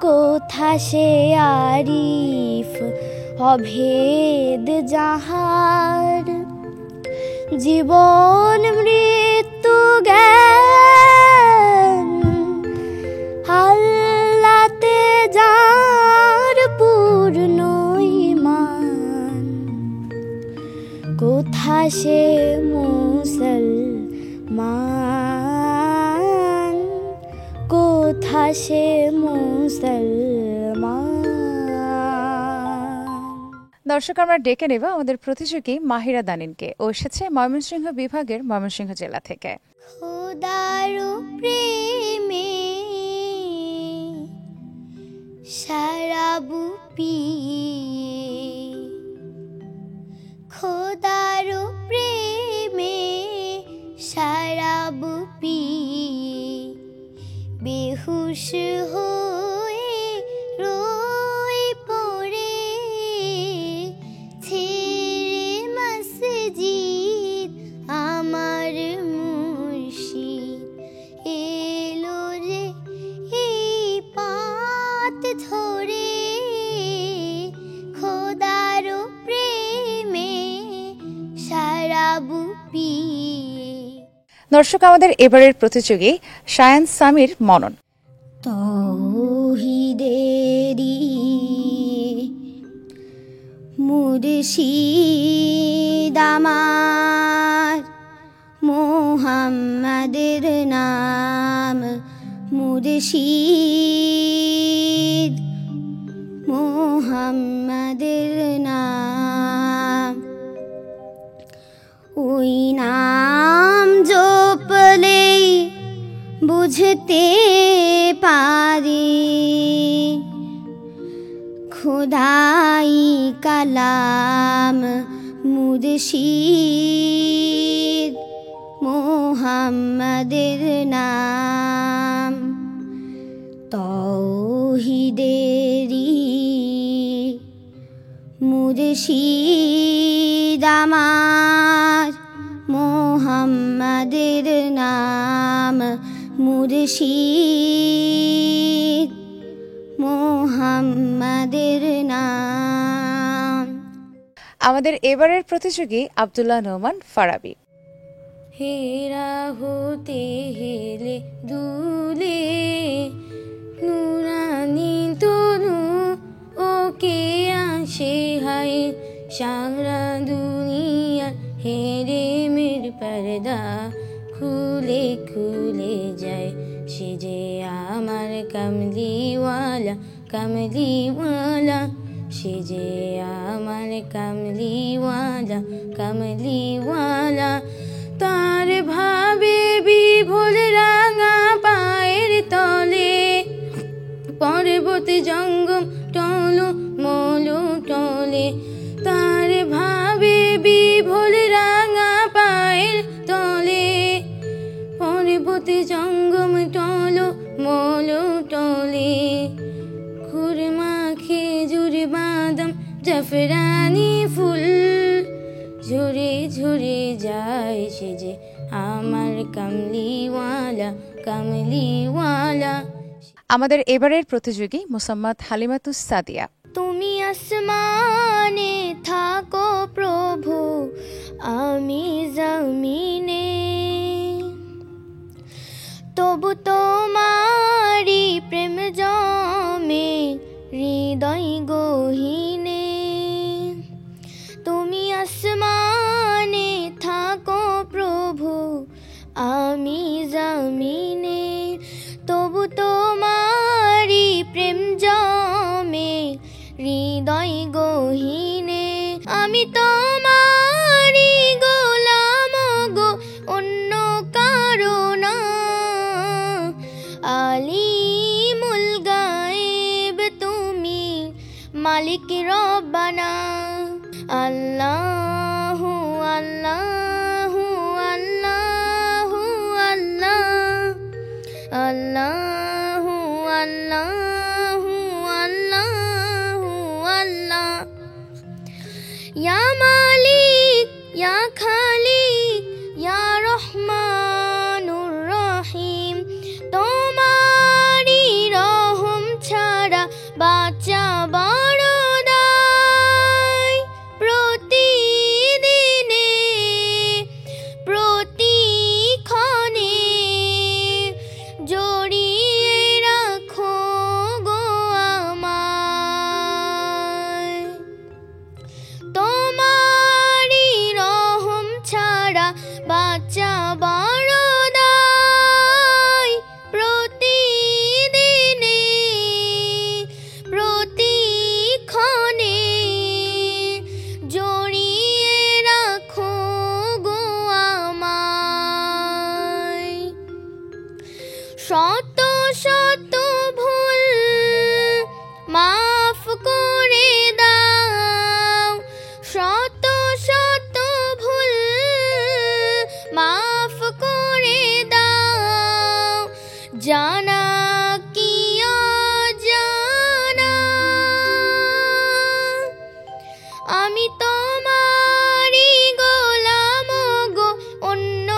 কোথা সে আরিফ অভেদ যাহার। জীবন মৃত্যু জ্ঞান আল্লাতে যার পূর্ণ ঈমান। কোথা সে মুসলমান, কোথা সে মুসলমান। দর্শক, আমরা ডেকে নেব আমাদের প্রতিযোগী মাহিরা দানিনকে। ও এসেছে ময়মনসিংহ বিভাগের ময়মনসিংহ জেলা থেকে। খোদার প্রেমে সারাবু পিয়ে, খোদার প্রেমে সারাবু পিয়ে, বেহুশ হয়ে রই পড়ে, ছেড়ে মসজিদ আমার মুর্শিদ এলো রে এই পাত ধরে। খোদার প্রেমে সারাবু পিয়ে। দর্শক, আমাদের এবারের প্রতিযোগী শায়ান সামির মনন। তাওহীদেরি মুর্শিদ আমার, মুহাম্মাদের নাম মুর্শিদ, মুহাম্মাদের নাম। ওই নাম জপলেই বুঝতে পারি, খোদাই কালাম মুর্শিদ, মুহাম্মাদের নাম। তাওহীদেরি মুর্শিদ আমার, মুহাম্মাদের নাম মুর্শিদ। মুর্শিদ মোহাম্মদের নাম। আমাদের এবারের প্রতিযোগী আব্দুল্লাহ নোমান ফারাবী। হেরা হতে হেলে দুলে নুরানি তনু ওকে আসে হাই সারা দুনিয়া হেরে মের পর্দা খুলে খুলে যায় সে যে আমার কমলিওয়ালা কমলিওয়ালা সে যে আমার কমলিওয়ালা কমলিওয়ালা তার ভাবে বিভোর রাঙা পায়ের তলে পর্বত জঙ্গম টলো মলো টলে তার ভাবে বিভোর রাঙা পায়ের তলে পর্বত জঙ্গম টলো মলো টলে খুরমা খেজুর বাদাম জাফরানি ফুল ঝরে ঝরে যায় সে যে আমার কমলিওয়ালা কমলিওয়ালা। আমাদের এবারের প্রতিযোগী মোসাম্মদ হালিমাতুস সাদিয়া। তুমি আসমানে থাকো প্রভু, আমি জমিনে, তবু তোমারি প্রেম জমে হৃদয় গহীনে। তুমি আসমানে থাকো প্রভু, আমি জমিনে, তবু তোমারি প্রেম জমে হৃদয় গহীনে। আমি তোমারি গোলাম গো, অন্য কারো না। আলিমুল গায়েব তুমি, মালিক রব্বানা। আল্লাহু আল্লাহু আল্লাহু আল্লাহ, আল্লাহু আল্লাহু আল্লাহু আল্লাহ। ইয়া মালিক ইয়া খালিক ইয়া রহমানুর রহিম, তোমারি রহম ছাড়া বাঁচা বড় দায়। প্রতিদিনে প্রতিক্ষণে জড়িয়ে রাখো গো আমায়। তোমারি রহম ছাড়া বাঁচা বড় দায়। প্রতিদিনে প্রতিক্ষণে জড়িয়ে রাখো গো আমায়। শত শত ভুল মাফ করে দাও, শত শত ভুল মাফ করে দাও। জানা কি অজানা, আমি তোমারি গোলাম গো, অন্য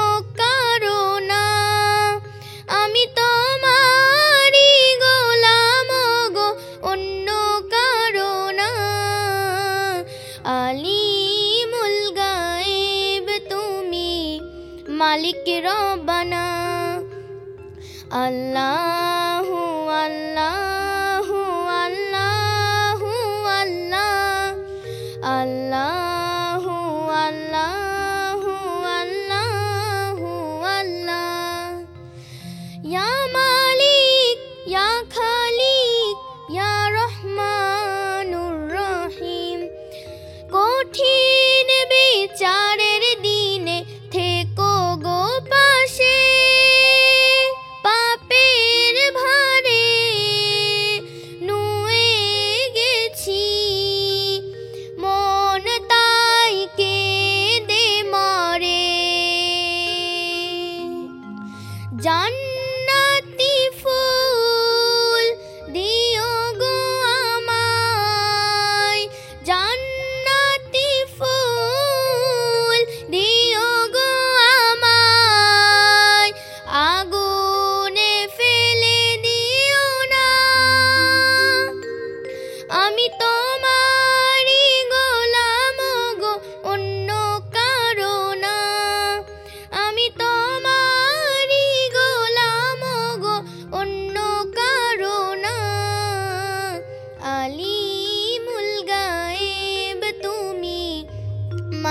কারো না। আমি তোমারি গোলাম গো, অন্য কারো না। আলিমুল গায়েব তুমি, মালিক রব্বানা। আল্লাহু আল্লাহু আল্লাহু আল্লাহ, আল্লাহু আল্লাহু আল্লাহু আল্লাহ। ইয়া মালিক ইয়া খালিক ইয়া রহমানুর রহিম, কঠিন বিচারের দিনে থেকো গো পাশে। পাপের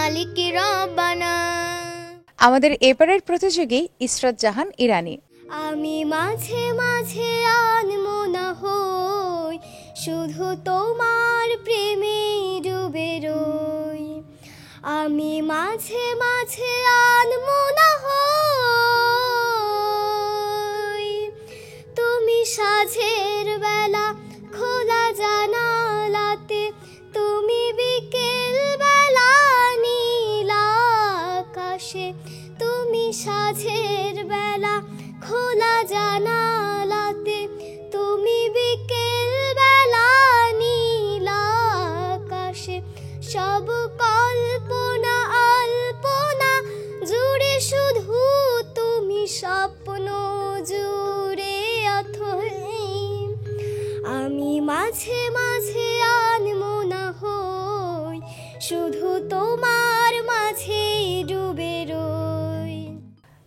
মালিক রব্বানা। আমাদের এবারের প্রতিযোগী ইসরাত জাহান ইরানি। আমি মাঝে মাঝে আনমনা হই, শুধু তোমার প্রেমে ডুবে রই। আমি মাঝে মাঝে আনমনা হই, তুমি সাঁঝের বেলা খোলা জানালাতে, তুমি বিকেল বেলা নীল আকাশে, তুমি সাঁঝের বেলা খোলা জানালাতে, তুমি বিকেল বেলা নীল আকাশে। সব কল্পনা আলপনা জুড়ে শুধু তুমি, স্বপ্ন জুড়ে অথই। আমি মাঝে মাঝে আনমনা হই, শুধু তোমার মাঝে ডুবে রই।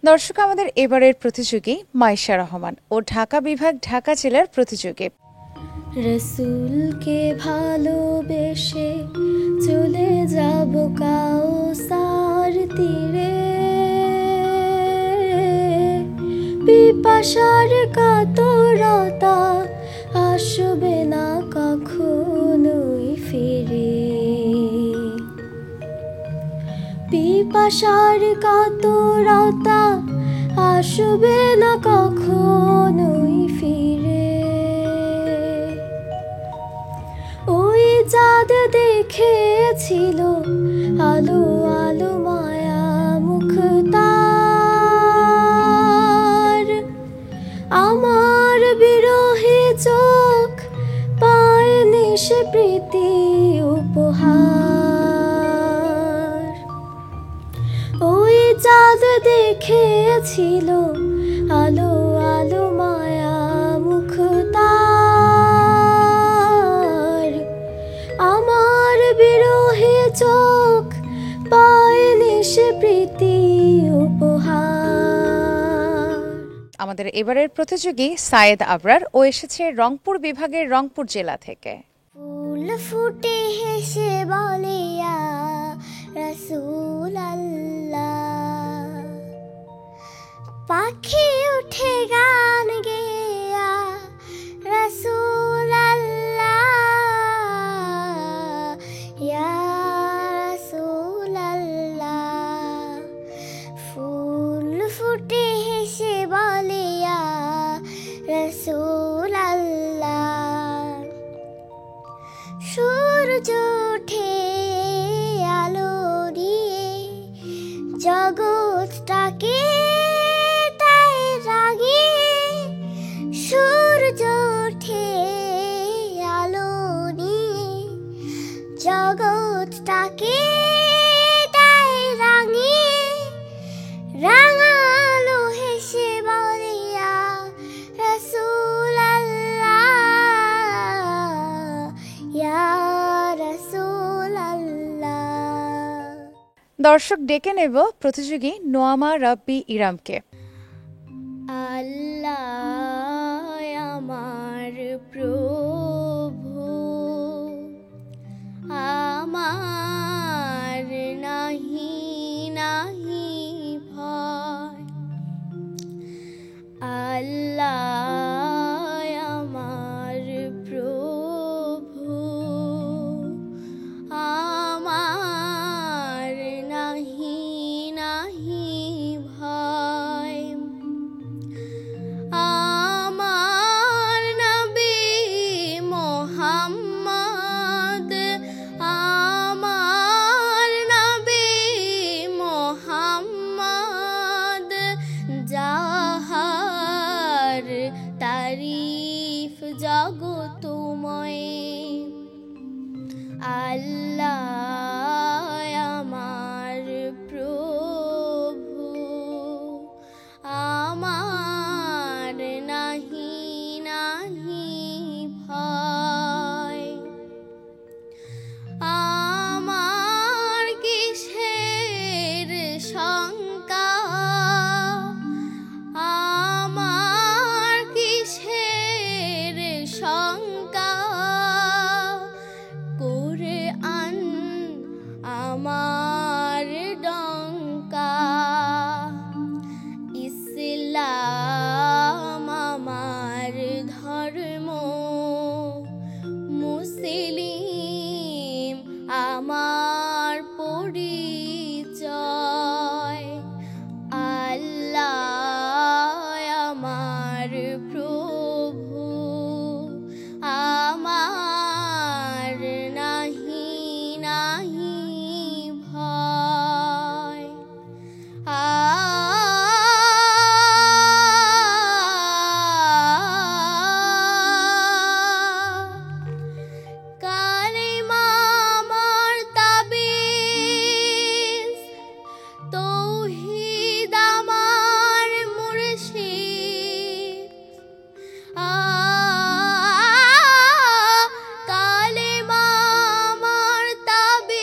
দর্শক, আমাদের এবারের প্রতিযোগী মাইশা রহমান ও ঢাকা বিভাগ ঢাকা জেলার প্রতিযোগী। রসুলকে ভালোবেসে চলে যাব কাউসার তীরে, পিপাসার কাতরতা আসবে না কখনোই ফিরে। পিপাসার কাতরতা আসবে না কখনোই ফিরে। ওই চাঁদ দেখেছিল আলো আলো মায়া মুখ তার, আমার বিরহে চোখ পায়নি সে প্রীতি উপহার। ওই চাঁদ দেখেছিল আলো আলো মায়া মুখ তার, আমার বিরহে চোখ পায়নি সে প্রীতি উপহার। আমাদের এবারের প্রতিযোগী সায়েদ আবরার ও এসেছে রংপুর বিভাগের রংপুর জেলা থেকে। ফুল ফুটে হেসে বলে ইয়া রাসূলাল্লাহ, পাখি উঠে গান গেয়া রাসূলাল্লাহ, ইয়া রাসূলাল্লাহ। ফুল ফুটে হেসে বলে ইয়া রাসূলাল্লাহ, সূর্য ওঠে আলো দিয়ে জগৎটাকে তাই রাগিয়ে, সূর্য ওঠে আলো নিয়ে জগৎটাকে তাই রাঙিয়ে, রাঙালো হেসে বলে ইয়া রাসূলাল্লাহ, ইয়া রাসূলাল্লাহ। দর্শক, ডেকে নেব প্রতিযোগী নোয়ামা রাব্বি ইরামকে। আল্লাহ আমার প্রভু, আমার নাহি নাহি ভয়। আল্লাহ আমার প্রভু, আমার নাহি নাহি ভয়। আমার নবী মোহাম্মদ, আমার নবী মোহাম্মদ, যাহার তারিফ জগতময়। আল্লাহ আমার প্রভু, আমার নাহি নাহি ভয়। আমার কিসের শঙ্কা, আমার কিসের শঙ্কা, কোরআন প্রেম আমার পরিচয়। আল্লাহ আমার প্রভু, আমার নাহি নাহি ভয়। কালেমা আমার তাবিজ, তৌহিদ আমার মুর্শিদ। কালেমা আমার তাবিজ,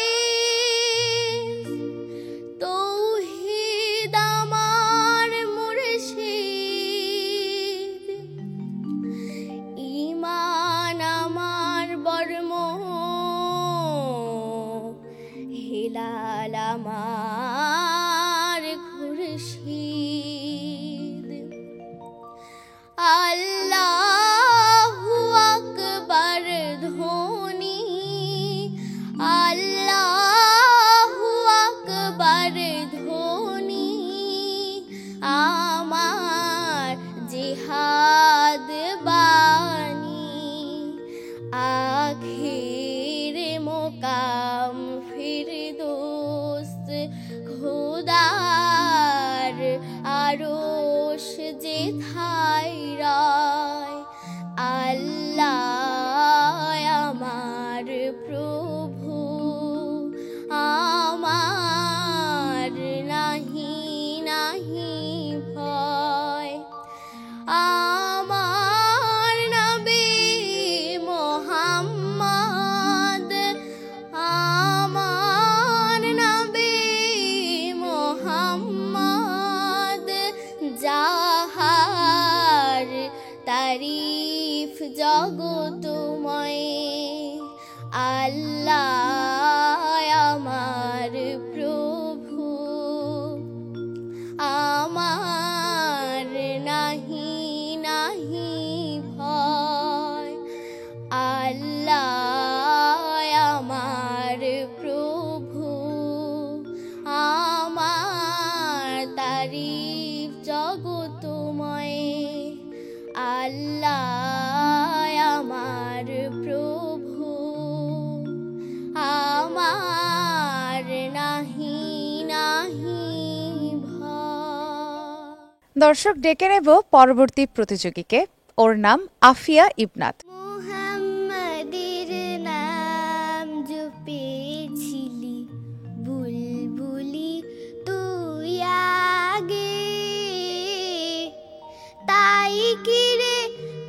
তৌহিদ আমার মুর্শিদ। ঈমান আমার বর্ম, হিলাল আমার খুরশিদ। আল্লাহু আকবার ধ্বনি, আল্লাহু আকবার ধ্বনি আমার জিহাদ বাণী। আখির মোকাম ফিরদৌস, খোদার আরশ যেথায় রায়। আল্লাহ আমার প্রভু, আমার নাহি নাহি ভয়। আমার নবী মুহাম্মদ, আমার নবী মুহাম্মদ, যাহার তারিফ জগতময়। আল্লাহ আমার প্রভু, আমার নাহি নাহি ভয়। আল্লাহ আমার প্রভু, আমার তারিফ জগতময়। আল্লাহ আমার প্রভু, আমার নাহি নাহি ভয়। দর্শক, ডেকে নেব পরবর্তী প্রতিযোগীকে। ওর নাম আফিয়া ইবনাত। মুহাম্মাদের নাম জপেছিলি বুলবুলি তুই আগে, তাই কিরে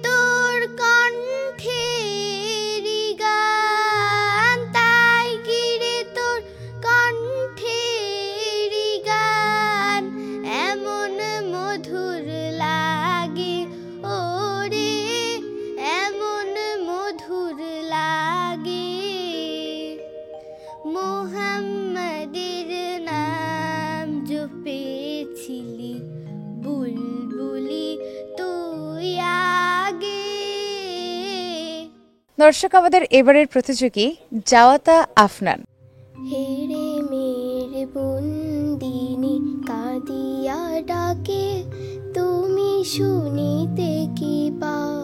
তোর কণ্ঠের গান, তাই কিরে তোর কণ্ঠের গান এমন মধুর লাগে ওরে, এমন মধুর লাগে। মুহাম্মাদের নাম জপেছিলি বুলবুলি তুই আগে। দর্শক, আমাদের এবারের প্রতিযোগী জাওয়াতা আফনান। হেরে মেরে বন্দিনী কাঁদিয়া ডাকে, তুমি শুনিতে কি পাও।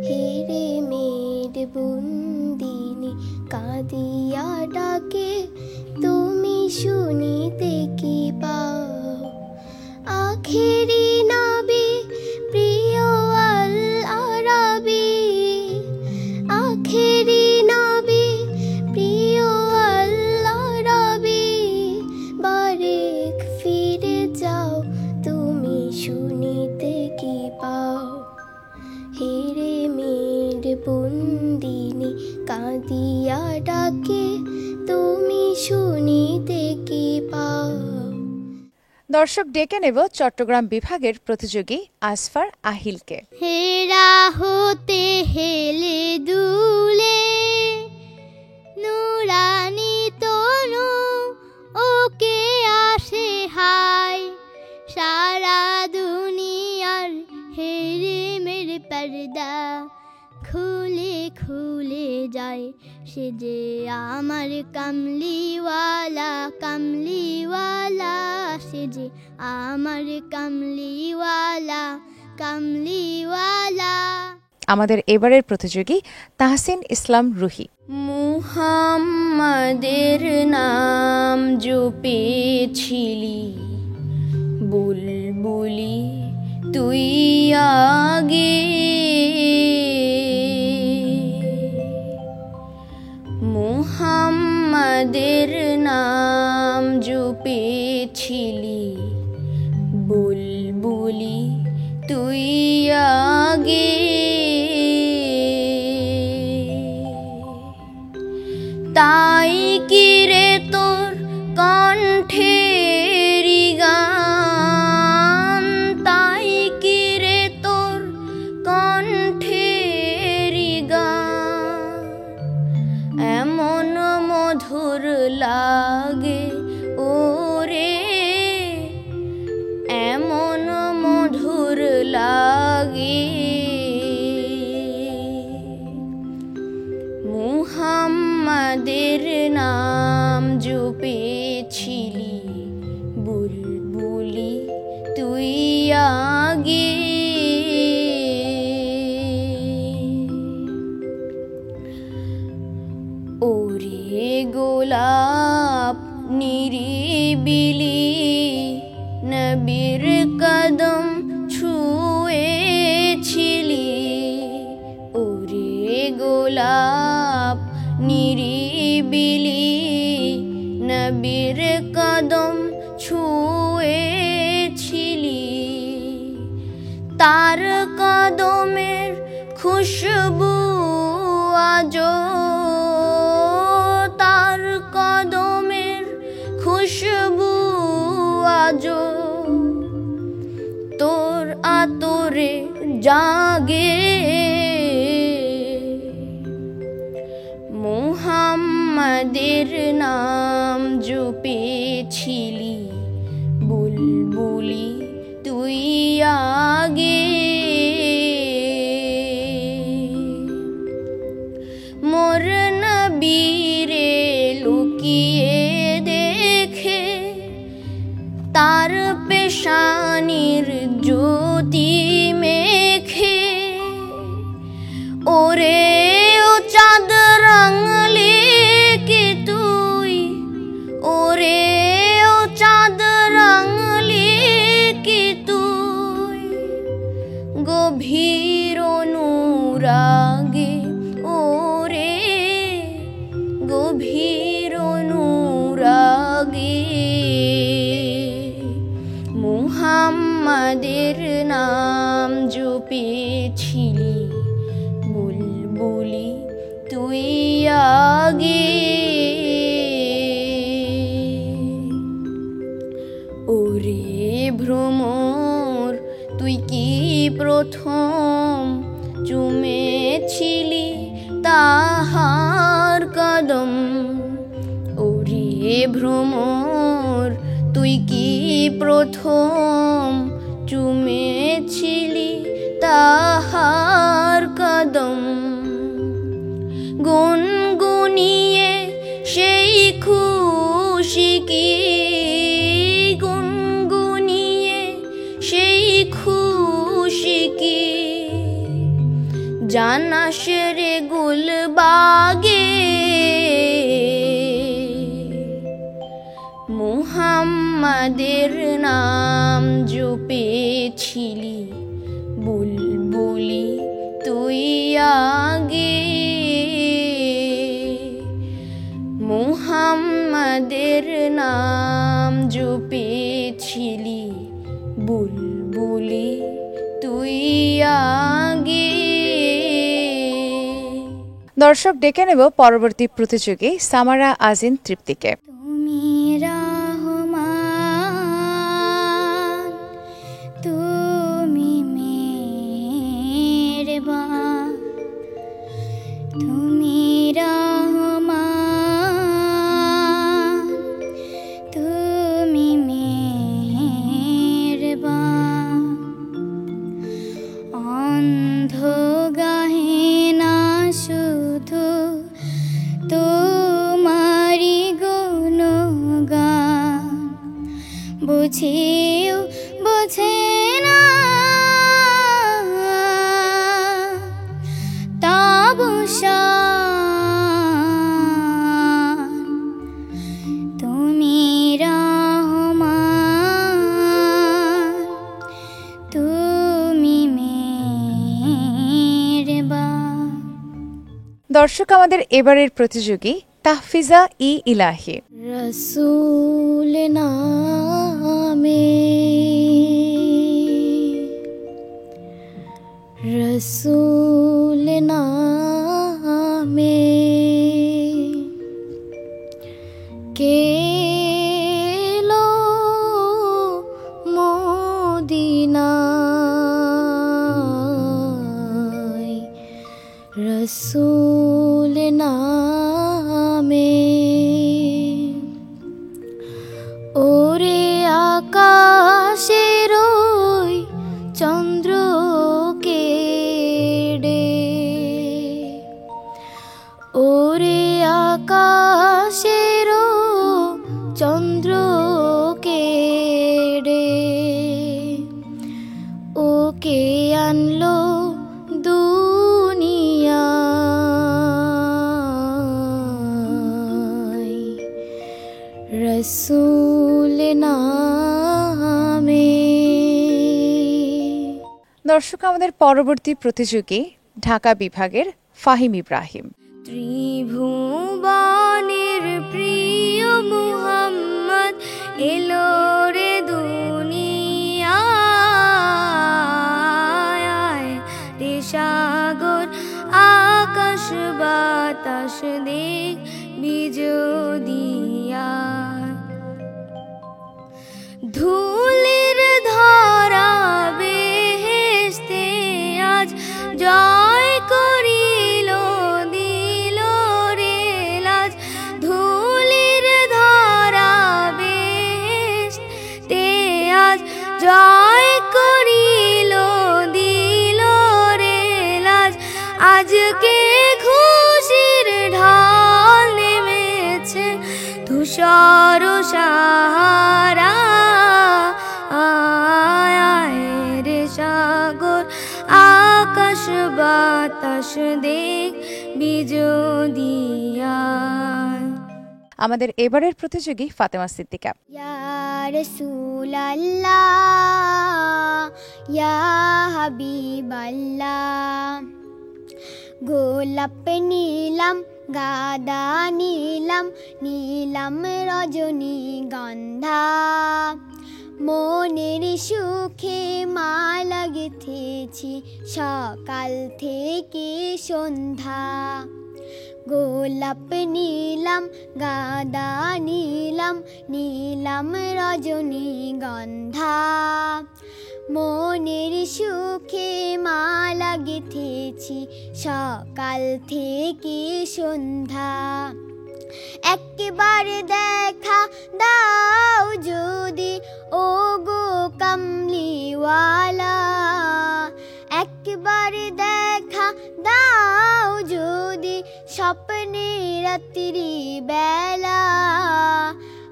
হেরে মেরে বন্দিনী কাঁদিয়া ডাকে, তুমি শুনিতে কি পাও। আখেরি নবী প্রিয় আল আরাবী, আখেরি নবী প্রিয় আল আরাবী, বারেক ফিরে যাও তুমি শুনিতে কি পাও। হেরে মেরে বন্দিনী কাঁদিয়া ডাকে, তুমি শুনিতে কি পাও। দর্শক, ডেকে নেব চট্টগ্রাম বিভাগের প্রতিযোগী আসফার আহিলকে। হেরা হতে হেলে দুলে নুরানি তনু ওকে আসে হায়, সারা দুনিয়ার হেরে মেরে পর্দা খুলে খুলে যায়। সে যে আমার কামলিওয়ালা কামলিওয়ালা সে যে আমার কামলিওয়ালা কামলিওয়ালা। আমাদের এবারের প্রতিযোগী তাহসিন ইসলাম রুহি। মুহাম্মাদের নাম জপেছিলি বুলবুলি তুই আগে, মুহাম্মাদের নাম জপেছিলি বুলবুলি তুই আগে, তাই কি রে তোর কণ্ঠের গান, তাই কি রে তোর কণ্ঠের গান এমন মধুর লাগে ওরে, এমন মধুর লাগে। মুহাম্মাদের নাম জপেছিলি বুলবুলি তুই আগে, ওরে গোলাপ নিরিবিলি নবীর কদম ছুঁয়েছিলি, ওরে গোলাপ নিরিবিলি নবীর কদম ছুঁয়েছিলি, তার কদমের খুশবু আজো, তার কদমের খুশবু আজো তোর আতরে জাগে, মুহাম্মাদের নাম জপেছিলি বুলবুলি তুই আগে, মোর নবীরে লুকিয়ে দেখে তার পেশানির জ্যোতি মেখে, ওরে ও চাঁদ রাঙলে কে তুই, ওরে ও চাঁদ রাঙলে কে তুই, গভীর অনুরাগে ওরে গভীর অনুরাগে, মুহাম্মাদের নাম জপেছিলি বুলবুলি তুই আগে, ওরে ভ্রমর তুই কি প্রথম চুমেছিলি তাহার কদম, ওরে ভ্রমর তুই কি প্রথম চুমেছিলি তাহার কদম, গুনগুনিয়ে সেই খুশি কি, গুনগুনিয়ে সেই খুশি কি, জানাস রে গুলবাগে, মুহাম্মাদের নাম জপেছিলি বুলবুলি তুই আগে, মুহাম্মাদের নাম জপেছিলি বুলবুলি তুই আগে। দর্শক ডেকে নেব পরবর্তী প্রতিযোগী সামারা আজিন তৃপ্তিকে। তুমি রহমান তুমি মেহেরবান, তুমি রহমান তুমি মেহেরবান, অন্ধ গাহে না শুধু বুঝেও বোঝে না তাবুশান তুমি রহমান তুমি মেহেরবান। দর্শক, আমাদের এবারের প্রতিযোগী তাহফিজা ই ইলাহি। রসূল নামে রসূল নামে কেলো মদিনায় রসূল নামে ওরে আকাশের ওই চন্দ্র কেড়ে ওরে আকাশের চন্দ্র কেড়ে ওকে আনলো দুনিয়ায় রসূল নামে। দর্শক, আমাদের পরবর্তী প্রতিযোগী ঢাকা বিভাগের ফাহিম ইব্রাহিম। ত্রিভুবনের প্রিয় মুহাম্মদ এলো রে দুনিয়ায় রে সাগর আকাশ বাতাস দেখ বিজদিয়া ধুলির ধরা বেহেশতে আজ জয় করিল দিল রে লাজ ধুলির ধরা বেহেশতে আজ জয় করিল দিল রে লাজ আজকে খুশির ঢাল নেমেছে ধূসর সাহারা আয় রে সাগর আকাশ বাতাস দেখ বিজদিয়া। আমাদের এবারের প্রতিযোগী ফাতেমা সিদ্দিকা। ইয়া রাসূলাল্লাহ ইয়া হাবিবাল্লাহ গোলাপ নীলাম গাদা নীলাম নীলাম রজনীগন্ধা মনের সুখে মালা গেঁথেছি সকাল থেকে সন্ধ্যা গোলাপ নীলাম গাদা নীলাম নীলাম রজনীগন্ধা মনের সুখে মালা গেঁথেছি সকাল থেকে সন্ধ্যা একবারে দেখা দাও যদি ও গো কামলিওয়ালা একবারে দেখা দাও যদি স্বপ্নে রাত্রি বেলা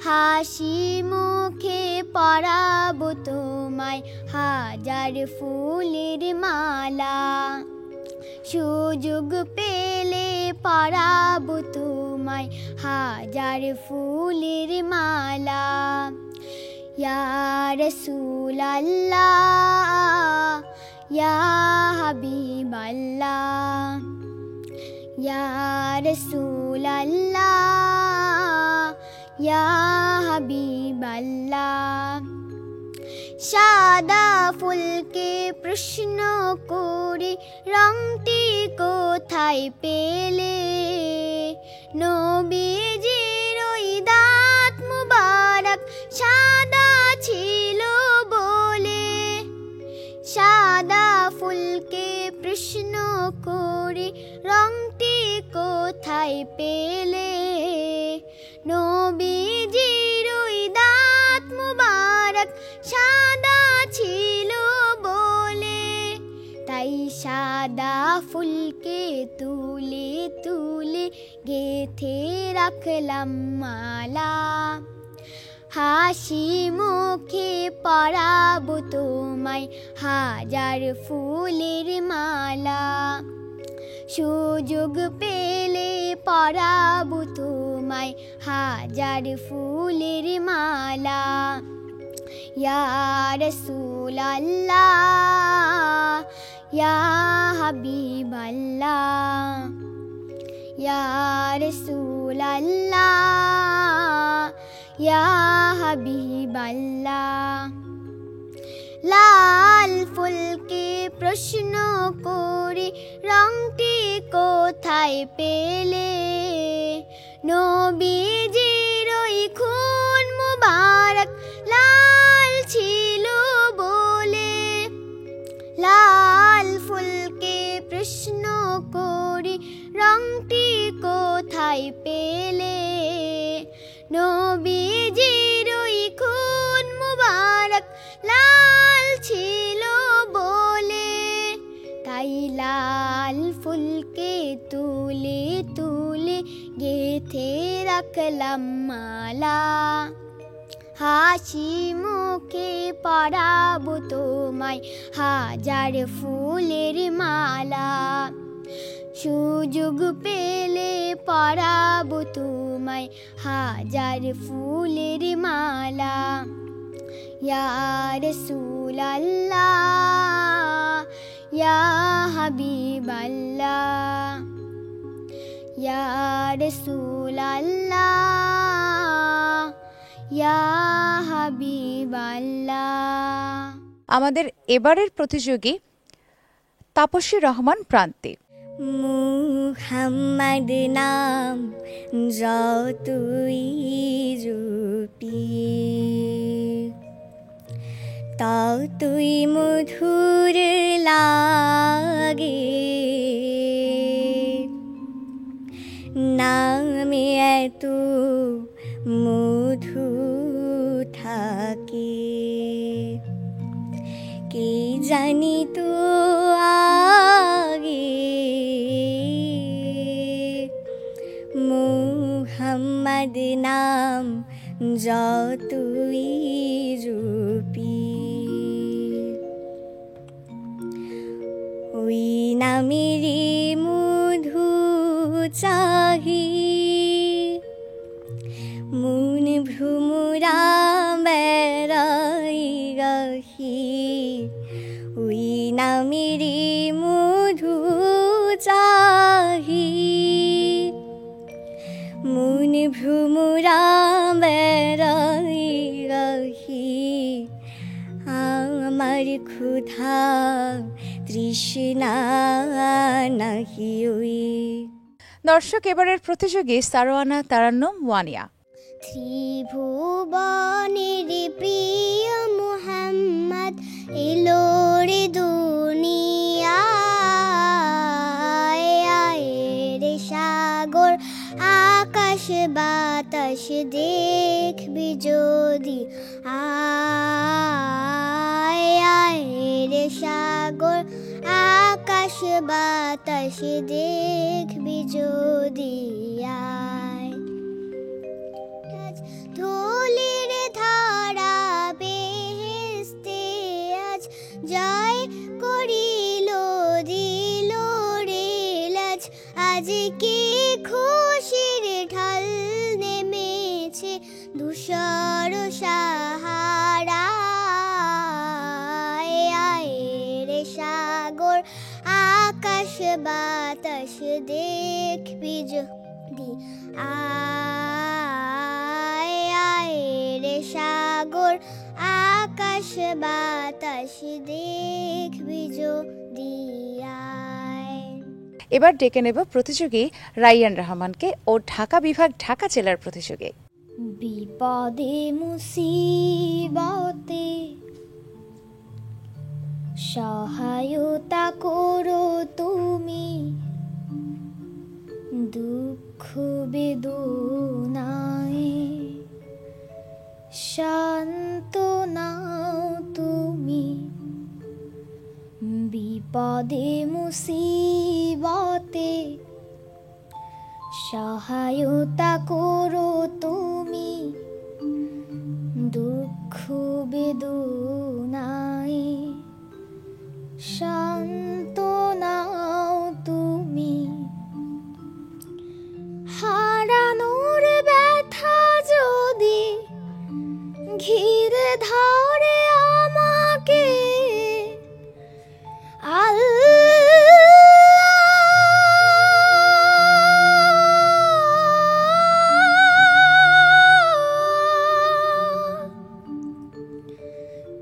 হাসি মুখে পরাবো তোমায় হাজার ফুলের মালা সুযোগ পেলে পরাবো তোমায় হাজার ফুলের মালা ইয়া রাসূলাল্লাহ ইয়া হাবিবাল্লাহ ইয়া রাসূলাল্লাহ ইয়া হাবিবাল্লাহ সাদা ফুলকে প্রশ্ন করে রংটি কোথায় পেলে নবীজির ওই দাঁত মুবারক সাদা ছিল বলে সাদা ফুলকে প্রশ্ন করে রংটি কোথায় পেলে নবীজির ওই দাঁত মুবারক সাদা ছিল বলে তাই সাদা ফুলকে তুলে তুলে গেথে রাখলাম মালা হাসি মুখে পরাবো তোমায় হাজার ফুলের মালা সুযোগ পেলে পরাবো তোমায় হাজার ফুলের মালা ইয়া রাসূলাল্লাহ ইয়া হাবিবাল্লাহ ইয়া রাসূলাল্লাহ ইয়া হাবিবাল্লাহ লাল ফুলকে প্রশ্ন করে রংটি কোথায় পেলে নবীজির ওই খুন মুবারক লাল ছিল বলে লাল ফুলকে প্রশ্ন করে রংটি কোথায় পেলে নবীজির ওই খুন মুবারক লাল ছিল বলে তাই লাল ফুলকে তুলে তুলে গেথে রাখলাম মালা হাসি মুখে পরাবো তোমায় হাজার ফুলের মালা সুযোগ পেলে পরাবো তোমায় হাজার ফুলের মালা ইয়া রাসূলাল্লাহ ইয়া হাবিবাল্লাহ ইয়া রাসূলাল্লাহ ইয়া হাবিবাল্লাহ। আমাদের এবারের প্রতিযোগী তাপসী রহমান প্রান্তি। মুহাম্মদ নাম যতই রূপী ততই মধুর লাগে নামে এত মধু থাকে কে জানি তো আগে মুহাম্মদ নাম যতই রূপী ওই নামেরই মধু চাহি মন ভ্রমরা বেড়াই গাহি ওই নামেরই মধু চাহি মন ভ্রমরা বেড়াই গাহি আমার ক্ষুধা তৃষ্ণা নাহি ওই। দর্শক এবারের প্রতিযোগী সারওয়ানা তারান্নুম ওয়ানিয়া। ত্রিভুবনের প্রিয় মুহাম্মদ এলো রে দুনিয়ায় রে সাগর আকাশ বাতাস দেখবি যদি আয় রে সাগর আকাশ বাতাস দেখবি যদি আয় ধুলির ধারা বেহেশতে আজ জয় করিল দিল রে লাজ আজ কি খুশির ঢাল নেমেছে ধূসর সাহারায় রে সাগর আকাশ বাতাস দেখবি যদি আয় রে সাগর আকাশ বাতাস দেখবি যদি আয়। এবার ডেকে নেব প্রতিযোগী রাইয়ান রহমানকে ও ঢাকা বিভাগ ঢাকা জেলার প্রতিযোগী। বিপদে মুসিবতে সহায়তা করো তুমি দুঃখ বেদনায় সান্ত্বনাও তুমি বিপদে মুসিবতে সহায়তা করো তুমি দুঃখ বেদনায় শান্ত নাও তুমি, হারানোর ব্যথা যদি ঘিরে ধরে আমাকে,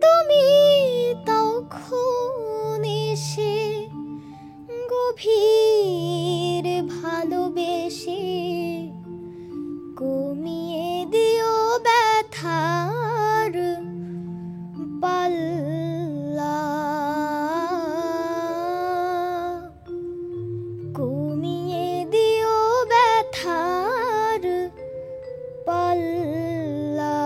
তুমি তখন এসে গভীর ভালোবেসে কমিয়ে দিও ব্যথার পাল্লা, কমিয়ে দিও ব্যথার পাল্লা।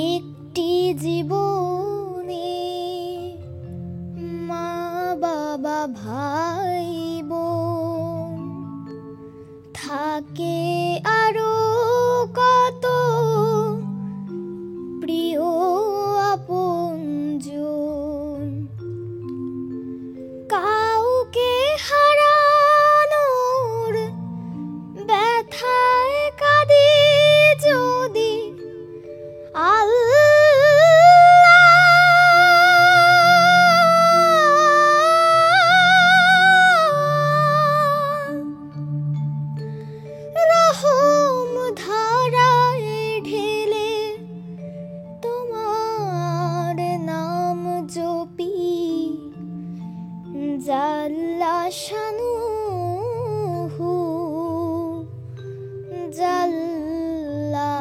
একটি জীবনে মা বাবা ভাই বোন থাকে আরো কত প্রিয় আপনজন, কাউকে হারানোর ব্যথায় কাঁদি যদি রহম ধারায় ঢেলে তোমার নাম জপি, জাল্লা শানুহু জাল্লা,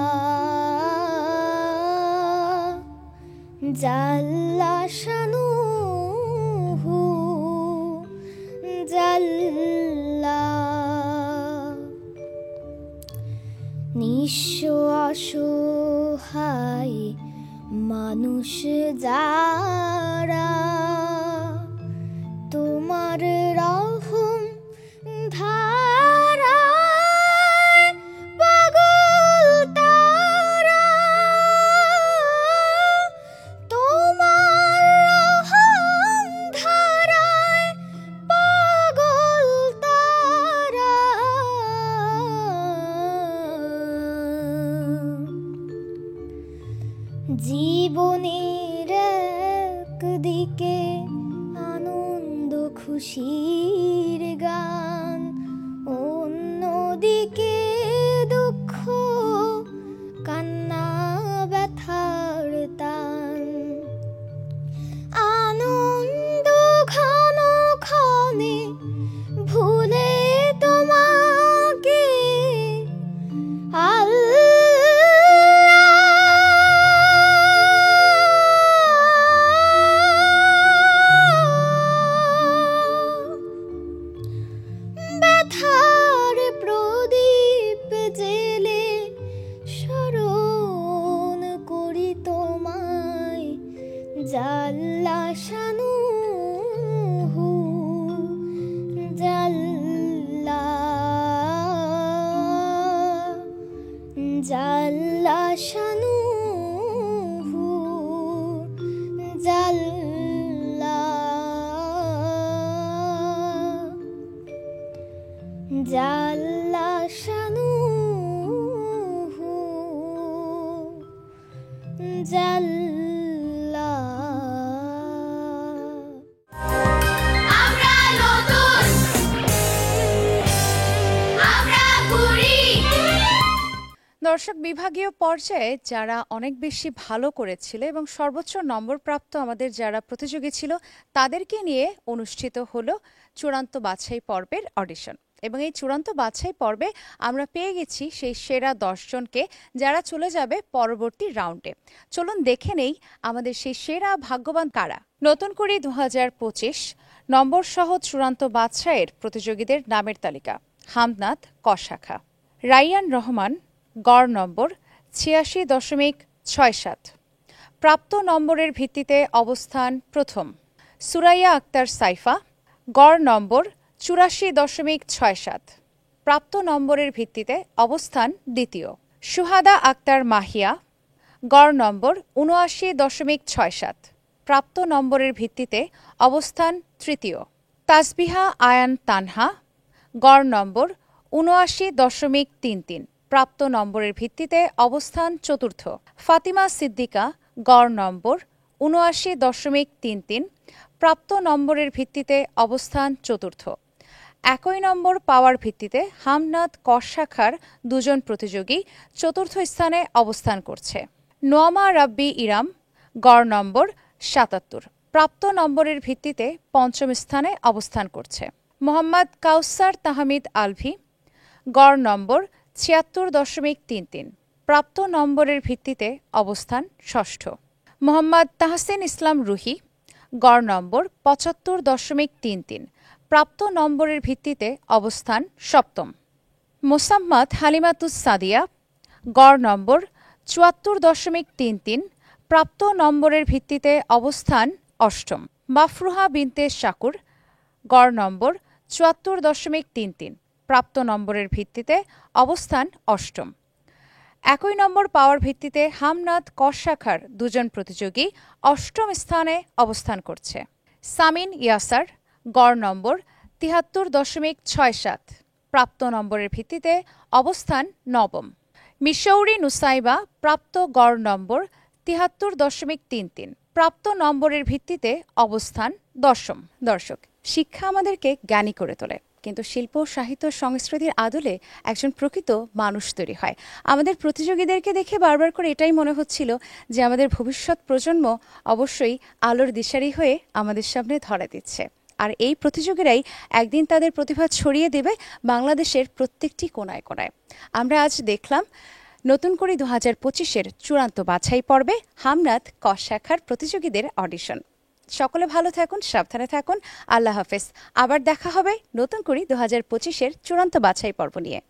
জাল্লা শানুহু জাল্লা। নিঃস্ব অসহায় মানুষ যারা তোমার রহম ধারায় পাগল তারা, তোমার রহম ধারায় পাগল তারা, জীবনের একদিকে আনন্দ খুশির গান, অন্যদিকে দুঃখ কান্না ব্যথার টান, আনন্দ ঘন ক্ষণে ভুলে তোমাকে ব্যথার প্রদীপ জেলে স্মরণ করি তোমায়, জাল্লা শানুহু জাল্লা, জাল্লা শানুহু জাল্লা, জাল্লা শানুহু জাল্লা। আমরা নতুন, আমরা ঘুরি। দর্শক, বিভাগীয় পর্যায়ে যারা অনেক বেশি ভালো করেছিল এবং সর্বোচ্চ নম্বর প্রাপ্ত আমাদের যারা প্রতিযোগী ছিল তাদেরকে নিয়ে অনুষ্ঠিত হলো চূড়ান্ত বাছাই পর্বের অডিশন, এবং এই চূড়ান্ত বাছাই পর্বে আমরা পেয়ে গেছি সেই সেরা 10 জনকে যারা চলে যাবে পরবর্তী রাউন্ডে। চলুন দেখে নেই আমাদের সেই সেরা ভাগ্যবান কারা। নতুন করে 2025 নম্বর সহ চূড়ান্ত বাছাইয়ের প্রতিযোগীদের নামের তালিকা। হামদনাথ ক শাখা, রাইয়ান রহমান গড় নম্বর 86.67, প্রাপ্ত নম্বরের ভিত্তিতে অবস্থান প্রথম। সুরাইয়া আক্তার সাইফা গড় নম্বর 84.67, প্রাপ্ত নম্বরের ভিত্তিতে অবস্থান দ্বিতীয়। সুহাদা আক্তার মাহিয়া, গড় নম্বর ৭৯.৬৭, প্রাপ্ত নম্বরের ভিত্তিতে অবস্থান তৃতীয়। তাসবিহা আয়ান তানহা, গড় নম্বর ৭৯.৩৩, প্রাপ্ত নম্বরের ভিত্তিতে অবস্থান চতুর্থ। ফাতিমা সিদ্দিকা, গড় নম্বর ৭৯.৩৩, প্রাপ্ত নম্বরের ভিত্তিতে অবস্থান চতুর্থ। একই নম্বর পাওয়ার ভিত্তিতে হামনাত ক শাখার দুজন প্রতিযোগী চতুর্থ স্থানে অবস্থান করছে। নোয়ামা রাব্বি ইরাম, গড় নম্বর ৭৭, প্রাপ্ত নম্বরের ভিত্তিতে পঞ্চম স্থানে অবস্থান করছে। মোহাম্মদ কাউসার তাহমিদ আলভি, গড় নম্বর ৭৬.৩৩, প্রাপ্ত নম্বরের ভিত্তিতে অবস্থান ষষ্ঠ। মোহাম্মদ তাহসিন ইসলাম রুহি, গড় নম্বর ৭৫.৩৩, প্রাপ্ত নম্বরের ভিত্তিতে অবস্থান সপ্তম। মোসাম্মদ হালিমাতুস সাদিয়া, গড় নম্বর ৭৪.৩৩, প্রাপ্ত নম্বরের ভিত্তিতে অবস্থান অষ্টম। মাফরুহা বিনতে শাকুর, গড় নম্বর ৭৪.৩৩, প্রাপ্ত নম্বরের ভিত্তিতে অবস্থান অষ্টম। একই নম্বর পাওয়ার ভিত্তিতে হামনাত ক শাখার দুজন প্রতিযোগী অষ্টম স্থানে অবস্থান করছে। সামিন ইয়াসার, গড় নম্বর ৭৩.৬৭, প্রাপ্ত নম্বরের ভিত্তিতে অবস্থান নবম। মিশৌরি নুসাইবা, প্রাপ্ত গড় নম্বর ৭৩.৩৩, প্রাপ্ত নম্বরের ভিত্তিতে অবস্থান দশম। দর্শক, শিক্ষা আমাদেরকে জ্ঞানী করে তোলে, কিন্তু শিল্প, সাহিত্য, সংস্কৃতির আদলে একজন প্রকৃত মানুষ তৈরি হয়। আমাদের প্রতিযোগীদেরকে দেখে বারবার করে এটাই মনে হচ্ছিল যে আমাদের ভবিষ্যৎ প্রজন্ম অবশ্যই আলোর দিশারি হয়ে আমাদের সামনে ধরা দিচ্ছে। আর এই প্রতিযোগীরাই একদিন তাদের প্রতিভা ছড়িয়ে দেবে বাংলাদেশের প্রত্যেকটি কোনায় কোনায়। আমরা আজ দেখলাম নতুন করে ২০২৫-এর চূড়ান্ত বাছাই পর্বে হামনাত ক শাখার প্রতিযোগীদের অডিশন। সকলে ভালো থাকুন, সাবধানে থাকুন। আল্লাহ হাফেজ। আবার দেখা হবে নতুন করে ২০২৫-এর চূড়ান্ত বাছাই পর্ব নিয়ে।